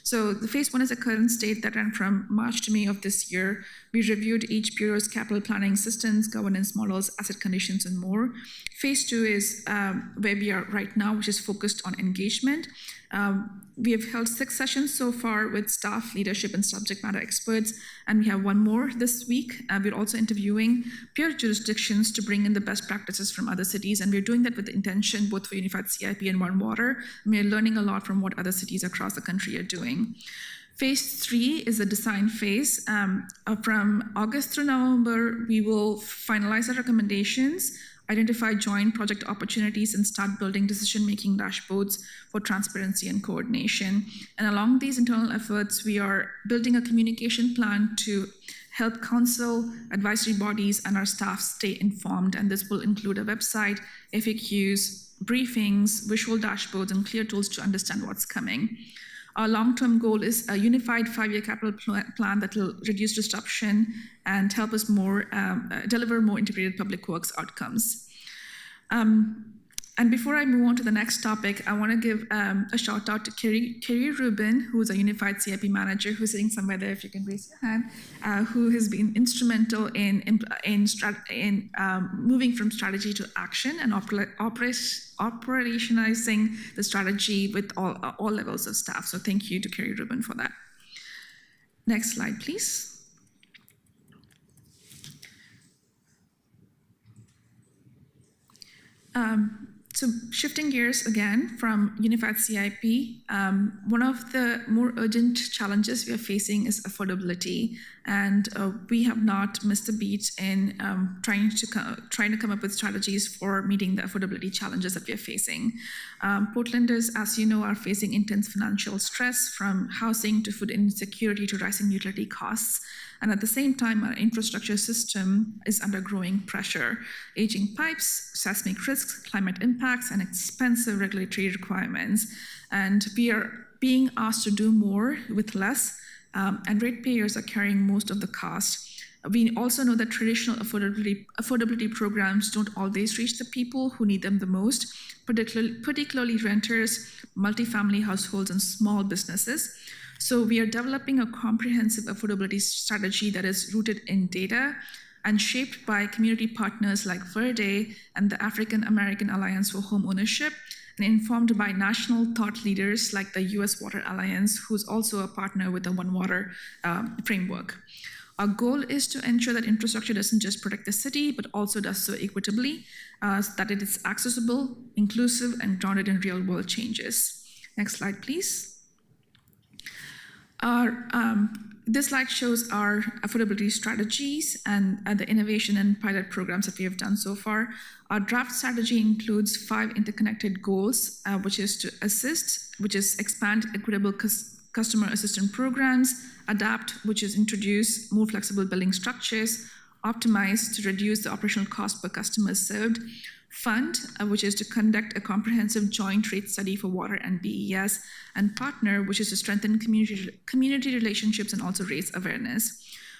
So the phase 1 is a current state that ran from March to May of this year. We reviewed each bureau's capital planning systems, governance models, asset conditions, and more. Phase 2 is where we are right now, which is focused on engagement. We have held 6 sessions so far with staff, leadership, and subject matter experts, and we have 1 more this week. We're also interviewing peer jurisdictions to bring in the best practices from other cities, and we're doing that with the intention both for Unified CIP and One Water. And we're learning a lot from what other cities across the country are doing. Phase 3 is a design phase. From August through November, we will finalize our recommendations, identify joint project opportunities, and start building decision-making dashboards for transparency and coordination. And along these internal efforts, we are building a communication plan to help council, advisory bodies, and our staff stay informed. And this will include a website, FAQs, briefings, visual dashboards, and clear tools to understand what's coming. Our long-term goal is a unified 5-year capital plan that will reduce disruption and help us deliver more integrated public works outcomes. And before I move on to the next topic, I want to give a shout out to Kerry Rubin, who is a unified CIP manager, who's sitting somewhere there, if you can raise your hand, who has been instrumental in moving from strategy to action and operationalizing the strategy with all levels of staff. So thank you to Kerry Rubin for that. Next slide, please. So shifting gears again from unified CIP, one of the more urgent challenges we are facing is affordability, and we have not missed a beat in trying to come up with strategies for meeting the affordability challenges that we are facing. Portlanders, as you know, are facing intense financial stress, from housing to food insecurity to rising utility costs. And at the same time, our infrastructure system is under growing pressure. Aging pipes, seismic risks, climate impacts, and expensive regulatory requirements. And we are being asked to do more with less, and ratepayers are carrying most of the cost. We also know that traditional affordability programs don't always reach the people who need them the most, particularly renters, multifamily households, and small businesses. So we are developing a comprehensive affordability strategy that is rooted in data and shaped by community partners like Verde and the African American Alliance for Home Ownership, and informed by national thought leaders like the US Water Alliance, who's also a partner with the One Water framework. Our goal is to ensure that infrastructure doesn't just protect the city, but also does so equitably, that it is accessible, inclusive, and grounded in real-world changes. Next slide, please. This slide shows our affordability strategies and the innovation and pilot programs that we have done so far. Our draft strategy includes 5 interconnected goals, which is to assist, which is expand equitable customer assistance programs, adapt, which is introduce more flexible billing structures, optimize to reduce the operational cost per customer served, Fund, which is to conduct a comprehensive joint rate study for water and BES, and Partner, which is to strengthen community relationships and also raise awareness.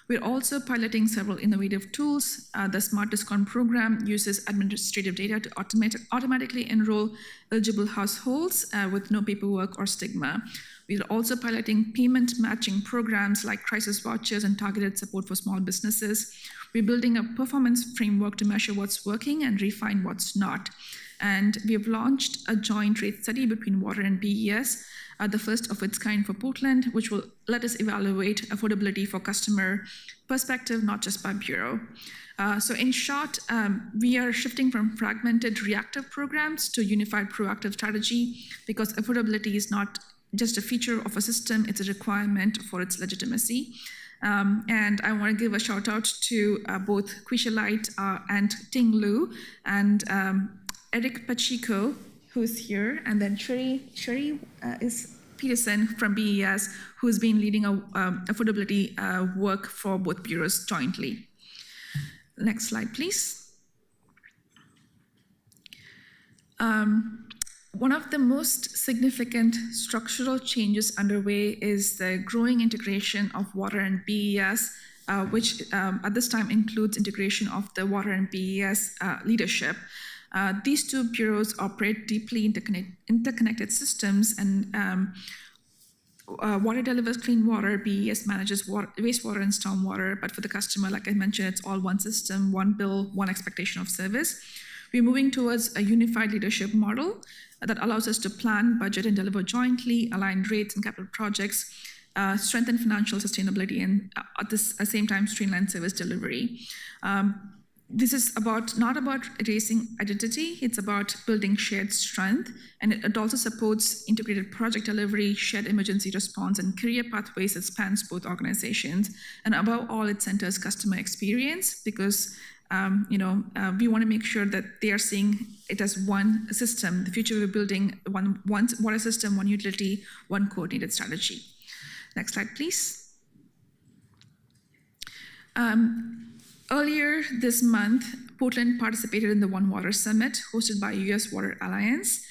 We're also piloting several innovative tools. The Smart Discount program uses administrative data to automatically enroll eligible households with no paperwork or stigma. We're also piloting payment matching programs like crisis vouchers and targeted support for small businesses. We're building a performance framework to measure what's working and refine what's not. And we have launched a joint rate study between water and BES, the first of its kind for Portland, which will let us evaluate affordability for customer perspective, not just by bureau. So in short, we are shifting from fragmented reactive programs to unified proactive strategy, because affordability is not just a feature of a system, it's a requirement for its legitimacy. And I want to give a shout out to both Quisha Light and Ting Lu, and Eric Pacheco, who's here, and then Sherry is Peterson from BES, who's been leading affordability work for both bureaus jointly. Next slide, please. One of the most significant structural changes underway is the growing integration of water and BES, which at this time includes integration of the water and BES leadership. These two bureaus operate deeply interconnected systems, and water delivers clean water, BES manages wastewater and stormwater, but for the customer, like I mentioned, it's all one system, one bill, one expectation of service. We're moving towards a unified leadership model that allows us to plan, budget, and deliver jointly, align rates and capital projects, strengthen financial sustainability, and at the same time, streamline service delivery. This is not about erasing identity, it's about building shared strength, and it also supports integrated project delivery, shared emergency response, and career pathways that spans both organizations. And above all, it centers customer experience, because we want to make sure that they are seeing it as one system. The future we're building one water system, one utility, one coordinated strategy. Next slide, please. Earlier this month, Portland participated in the One Water Summit hosted by US Water Alliance,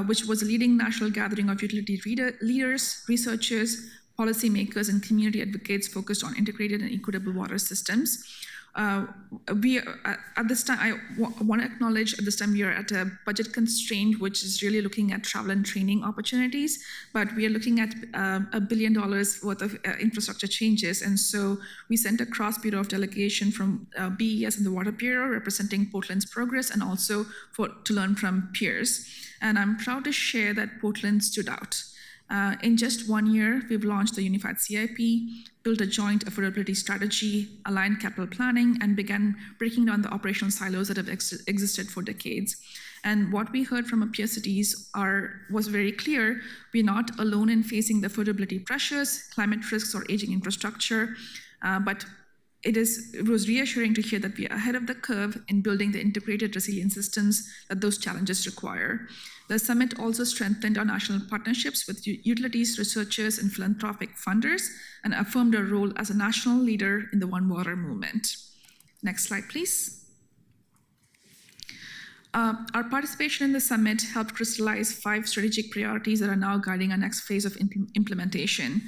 which was a leading national gathering of utility leaders, researchers, policymakers, and community advocates focused on integrated and equitable water systems. At this time, I want to acknowledge at this time we are at a budget constraint, which is really looking at travel and training opportunities, but we are looking at $1 billion worth of infrastructure changes. And so we sent a cross-bureau of delegation from BES and the Water Bureau representing Portland's progress, and also to learn from peers. And I'm proud to share that Portland stood out. In just 1 year, we've launched the Unified CIP, built a joint affordability strategy, aligned capital planning, and began breaking down the operational silos that have existed for decades. And what we heard from our peer cities was very clear. We're not alone in facing the affordability pressures, climate risks, or aging infrastructure, but it was reassuring to hear that we are ahead of the curve in building the integrated resilient systems that those challenges require. The summit also strengthened our national partnerships with utilities, researchers, and philanthropic funders, and affirmed our role as a national leader in the One Water movement. Next slide, please. Our participation in the summit helped crystallize 5 strategic priorities that are now guiding our next phase of implementation.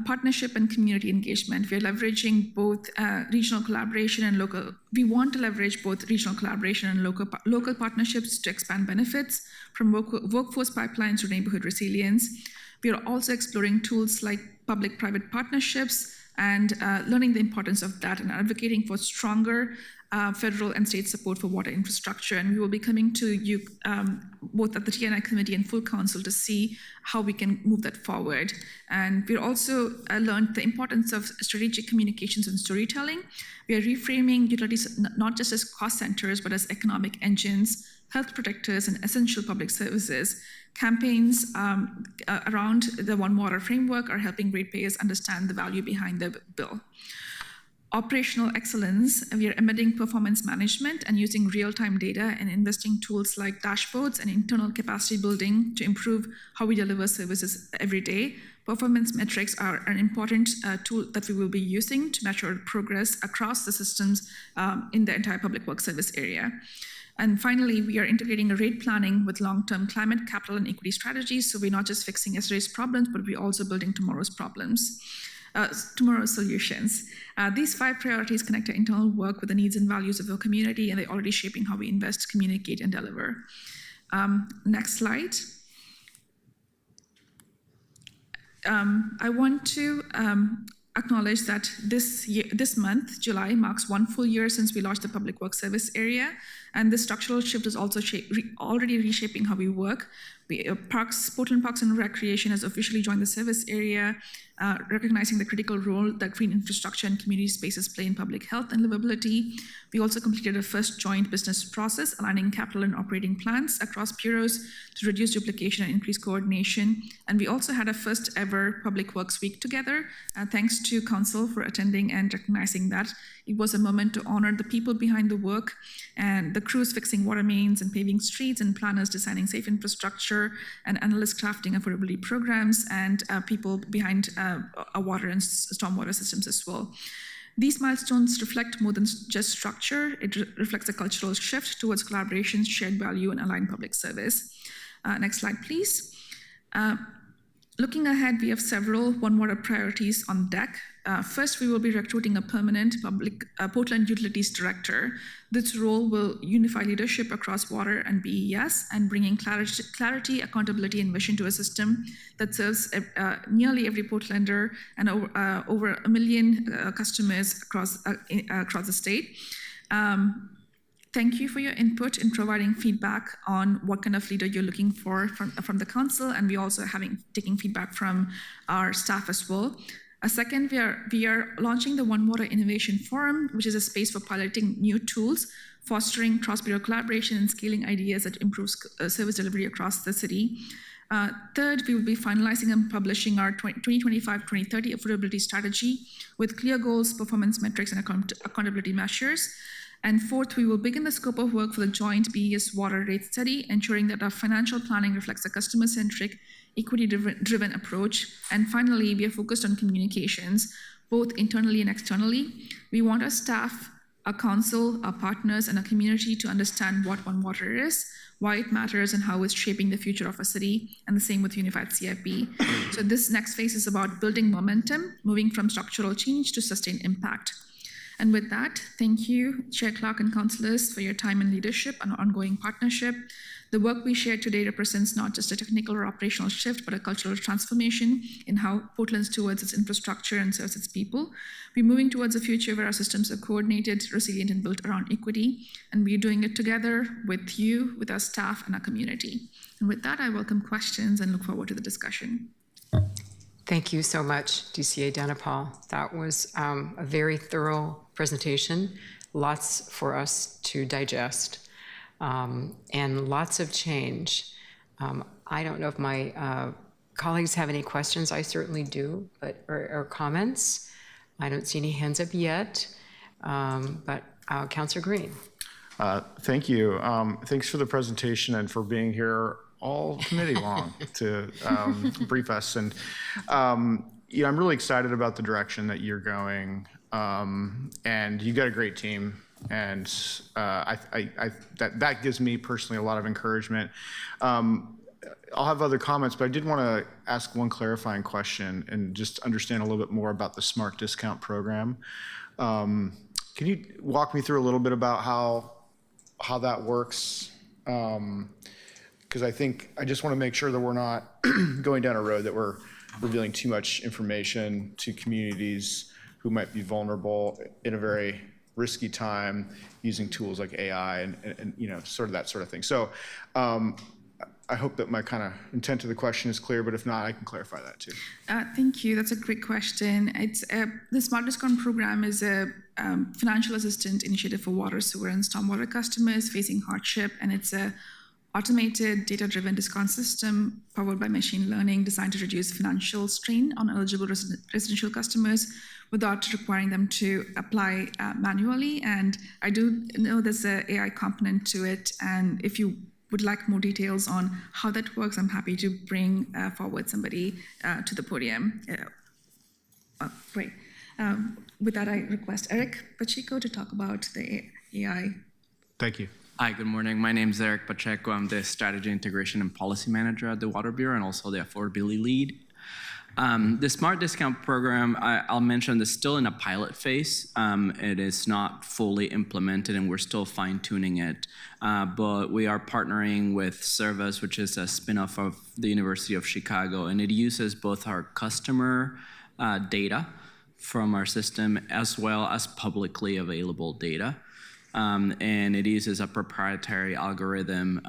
Partnership and community engagement. We are leveraging both regional collaboration and local. We want to leverage both regional collaboration and local partnerships to expand benefits from workforce pipelines to neighborhood resilience. We are also exploring tools like public-private partnerships and learning the importance of that, and advocating for stronger federal and state support for water infrastructure. And we will be coming to you both at the TNI committee and full council to see how we can move that forward. And we also learned the importance of strategic communications and storytelling. We are reframing utilities not just as cost centers, but as economic engines, health protectors, and essential public services. Campaigns around the One Water framework are helping ratepayers understand the value behind the bill. Operational excellence, we are embedding performance management and using real-time data and investing tools like dashboards and internal capacity building to improve how we deliver services every day. Performance metrics are an important tool that we will be using to measure progress across the systems in the entire public works service area. And finally, we are integrating a rate planning with long-term climate, capital, and equity strategies. So we're not just fixing yesterday's problems, but we're also building tomorrow's problems, tomorrow's solutions. These 5 priorities connect our internal work with the needs and values of our community, and they're already shaping how we invest, communicate, and deliver. Next slide. I want to acknowledge that this month, July, marks 1 full year since we launched the Public Works Service area, and this structural shift is also already reshaping how we work. Portland Parks and Recreation has officially joined the service area, recognizing the critical role that green infrastructure and community spaces play in public health and livability. We also completed a first joint business process, aligning capital and operating plans across bureaus to reduce duplication and increase coordination. And we also had a first ever Public Works Week together. Thanks to Council for attending and recognizing that. It was a moment to honor the people behind the work and the crews fixing water mains and paving streets, and planners designing safe infrastructure, and analysts crafting affordability programs, and people behind our water and stormwater systems as well. These milestones reflect more than just structure. It reflects a cultural shift towards collaboration, shared value, and aligned public service. Next slide, please. Looking ahead, we have several One Water priorities on deck. First, we will be recruiting a permanent Portland Utilities Director. This role will unify leadership across water and BES and bringing clarity, accountability, and vision to a system that serves nearly every Portlander and over 1 million customers across the state. Thank you for your input in providing feedback on what kind of leader you're looking for from the council, and we also taking feedback from our staff as well. Second, we are launching the One Water Innovation Forum, which is a space for piloting new tools, fostering cross-bureau collaboration, and scaling ideas that improve service delivery across the city. Third, we will be finalizing and publishing our 2025-2030 affordability strategy with clear goals, performance metrics, and accountability measures. And fourth, we will begin the scope of work for the joint BES water rate study, ensuring that our financial planning reflects a customer-centric, equity-driven approach. And finally, we are focused on communications, both internally and externally. We want our staff, our council, our partners, and our community to understand what One Water is, why it matters, and how it's shaping the future of our city, and the same with Unified CIP. So this next phase is about building momentum, moving from structural change to sustained impact. And with that, thank you, Chair Clark and councillors, for your time and leadership and ongoing partnership. The work we shared today represents not just a technical or operational shift, but a cultural transformation in how Portland stewards its infrastructure and serves its people. We're moving towards a future where our systems are coordinated, resilient, and built around equity. And we're doing it together with you, with our staff, and our community. And with that, I welcome questions and look forward to the discussion. Thank you so much, DCA Dhanapal. That was a very thorough presentation, lots for us to digest, and lots of change. I don't know if my colleagues have any questions. I certainly do, but or comments. I don't see any hands up yet, but Councillor Green. Thank you. Thanks for the presentation and for being here all committee long to brief us. And I'm really excited about the direction that you're going. And you've got a great team, and that gives me personally a lot of encouragement. I'll have other comments, but I did want to ask one clarifying question and just understand a little bit more about the Smart Discount program. Can you walk me through a little bit about how that works? Because I just want to make sure that we're not going down a road that we're revealing too much information to communities who might be vulnerable in a very risky time using tools like AI and sort of that sort of thing. So I hope that my kind of intent to the question is clear, but if not, I can clarify that too. Thank you. That's a great question. It's the Smart Discount program is a financial assistance initiative for water, sewer, and stormwater customers facing hardship, and it's a automated, data-driven discount system powered by machine learning designed to reduce financial strain on eligible residential customers without requiring them to apply manually. And I do know there's an AI component to it, and if you would like more details on how that works, I'm happy to bring forward somebody to the podium. Great. With that, I request Eric Pacheco to talk about the AI. Thank you. Hi, good morning. My name is Eric Pacheco. I'm the Strategy, Integration, and Policy Manager at the Water Bureau and also the Affordability Lead. The Smart Discount Program, I'll mention, is still in a pilot phase. It is not fully implemented and we're still fine-tuning it. But we are partnering with Service, which is a spin-off of the University of Chicago, and it uses both our customer data from our system as well as publicly available data. And it uses a proprietary algorithm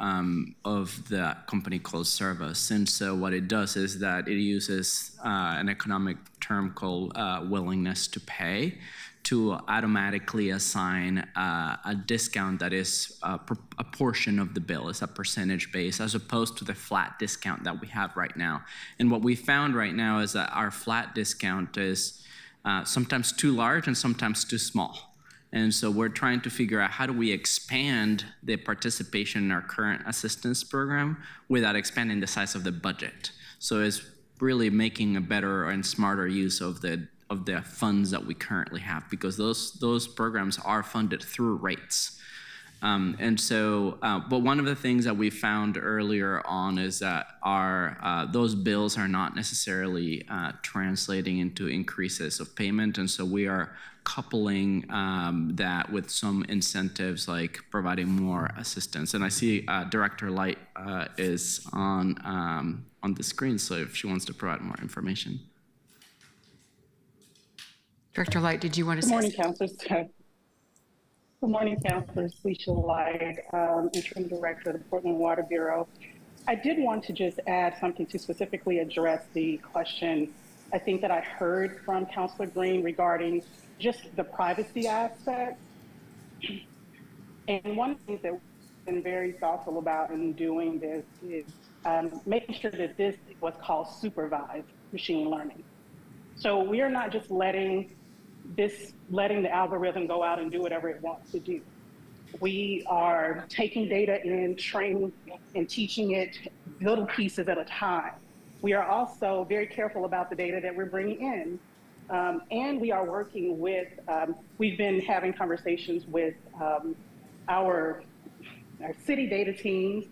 of the company called Service. And so what it does is that it uses an economic term called willingness to pay to automatically assign a discount that is a portion of the bill. It's a percentage base as opposed to the flat discount that we have right now. And what we found right now is that our flat discount is sometimes too large and sometimes too small. And so we're trying to figure out how do we expand the participation in our current assistance program without expanding the size of the budget. So it's really making a better and smarter use of the funds that we currently have, because those programs are funded through rates. But one of the things that we found earlier on is that those bills are not necessarily translating into increases of payment, and so we are coupling that with some incentives like providing more assistance. And I see Director Light is on the screen, so if she wants to provide more information. Director Light, did you want to say? Good morning, Councilors. Good morning, Councilors. Felicia Light, Interim Director of the Portland Water Bureau. I did want to just add something to specifically address the question I think that I heard from Councilor Green regarding just the privacy aspect. And one of the things that we've been very thoughtful about in doing this is making sure that this is what's called supervised machine learning. So we are not just letting the algorithm go out and do whatever it wants to do. We are taking data in, training and teaching it little pieces at a time. We are also very careful about the data that we're bringing in. And we are working with, we've been having conversations with our city data teams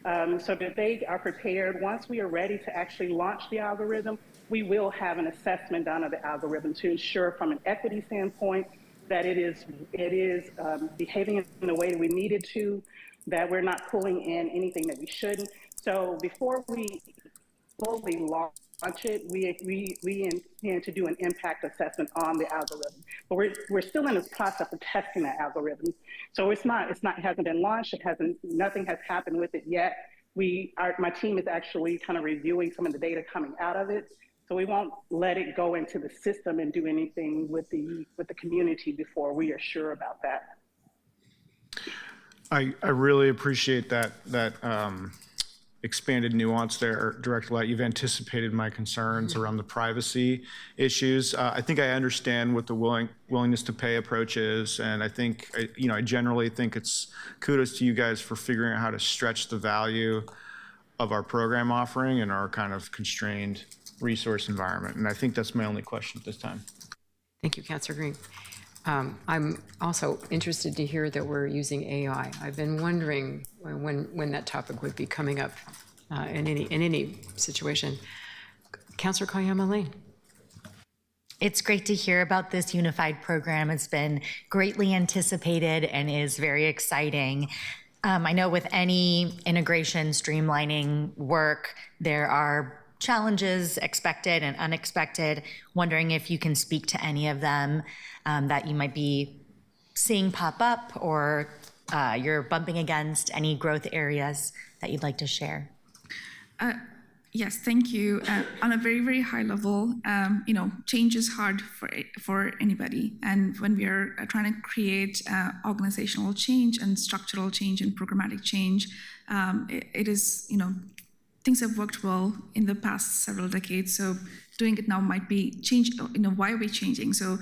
so that they are prepared. Once we are ready to actually launch the algorithm, we will have an assessment done of the algorithm to ensure from an equity standpoint that it is behaving in the way we need it to, that we're not pulling in anything that we shouldn't. So before we fully launch it, we intend to do an impact assessment on the algorithm. But we're still in the process of testing that algorithm. So it hasn't been launched. Nothing has happened with it yet. My team is actually kind of reviewing some of the data coming out of it. So we won't let it go into the system and do anything with the community before we are sure about that. I really appreciate that expanded nuance there, Director Light. You've anticipated my concerns around the privacy issues. I think I understand what the willingness to pay approach is, and I think, I generally think it's kudos to you guys for figuring out how to stretch the value of our program offering in our kind of constrained resource environment. And I think that's my only question at this time. Thank you, Councilor Green. I'm also interested to hear that we're using AI. I've been wondering when that topic would be coming up in any situation. Councilor Kayama Lane. It's great to hear about this unified program. It's been greatly anticipated and is very exciting. I know with any integration, streamlining work, there are challenges expected and unexpected. Wondering if you can speak to any of them that you might be seeing pop up or you're bumping against, any growth areas that you'd like to share. Yes, thank you. On a very, very high level, change is hard for anybody. And when we are trying to create organizational change and structural change and programmatic change, it is, things have worked well in the past several decades. So doing it now might be change, why are we changing? So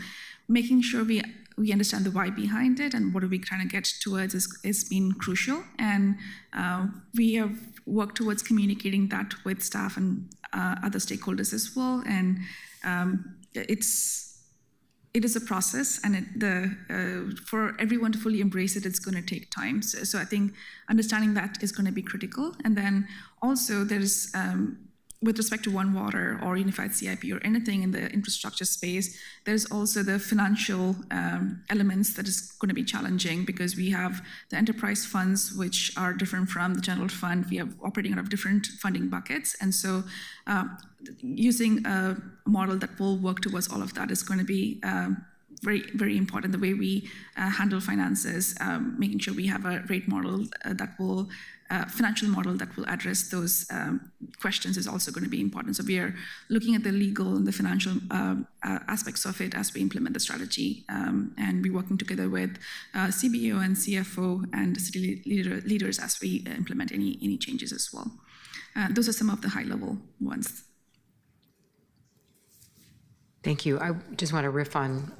making sure we understand the why behind it and what are we trying to get towards is been crucial. And we have worked towards communicating that with staff and other stakeholders as well. And it's it is a process, and for everyone to fully embrace it, it's going to take time. So I think understanding that is going to be critical. And then also there's, with respect to One Water or Unified CIP or anything in the infrastructure space, there's also the financial elements that is going to be challenging, because we have the enterprise funds, which are different from the general fund. We are operating out of different funding buckets. And so using a model that will work towards all of that is going to be very, very important. The way we handle finances, making sure we have a rate model that will financial model that will address those questions is also going to be important. So we are looking at the legal and the financial aspects of it as we implement the strategy, and we're working together with CBO and CFO and city leaders as we implement any changes as well. Those are some of the high-level ones. Thank you. I just want to riff on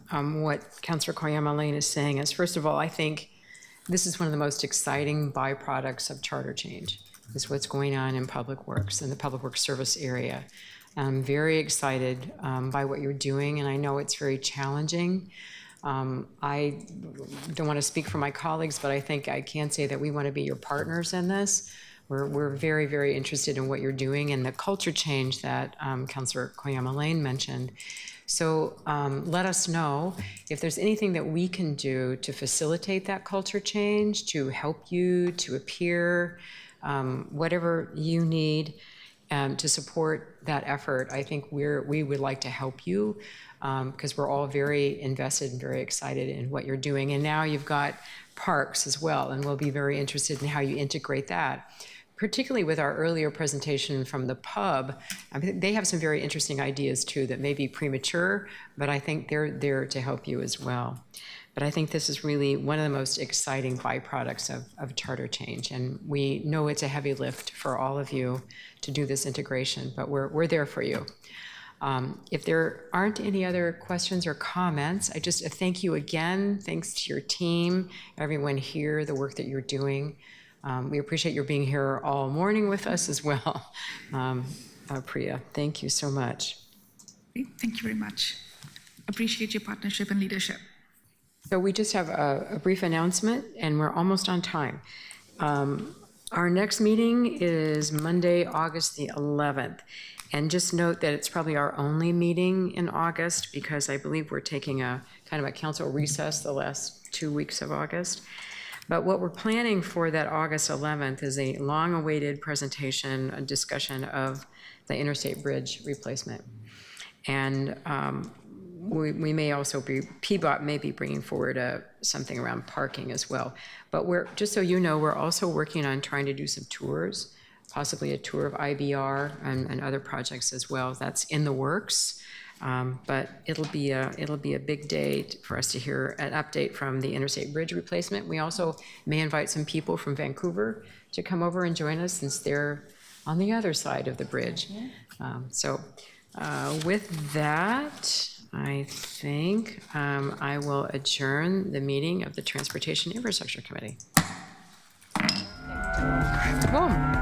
what Councillor Koyama Lane is saying. Is first of all, I think this is one of the most exciting byproducts of charter change, is what's going on in public works, in the public works service area. I'm very excited by what you're doing, and I know it's very challenging. I don't want to speak for my colleagues, but I think I can say that we want to be your partners in this. We're very, very interested in what you're doing and the culture change that Councillor Koyama Lane mentioned. So let us know if there's anything that we can do to facilitate that culture change, to help you, to appear, whatever you need to support that effort. I think we would like to help you because we're all very invested and very excited in what you're doing. And now you've got parks as well, and we'll be very interested in how you integrate that. Particularly with our earlier presentation from the pub, I mean, they have some very interesting ideas too that may be premature, but I think they're there to help you as well. But I think this is really one of the most exciting byproducts of charter change, and we know it's a heavy lift for all of you to do this integration, but we're there for you. If there aren't any other questions or comments, I just thank you again. Thanks to your team, everyone here, the work that you're doing. We appreciate your being here all morning with us as well. Priya, thank you so much. Thank you very much. Appreciate your partnership and leadership. So we just have a brief announcement, and we're almost on time. Our next meeting is Monday, August the 11th. And just note that it's probably our only meeting in August, because I believe we're taking a kind of a council recess the last 2 weeks of August. But what we're planning for that August 11th is a long-awaited presentation, a discussion of the interstate bridge replacement. And we may also be, PBOT may be bringing forward something around parking as well. But just so you know, we're also working on trying to do some tours, possibly a tour of IBR and other projects as well. That's in the works. But it'll be a big day for us to hear an update from the interstate bridge replacement. We also may invite some people from Vancouver to come over and join us, since they're on the other side of the bridge. With that, I think I will adjourn the meeting of the Transportation Infrastructure Committee. Boom.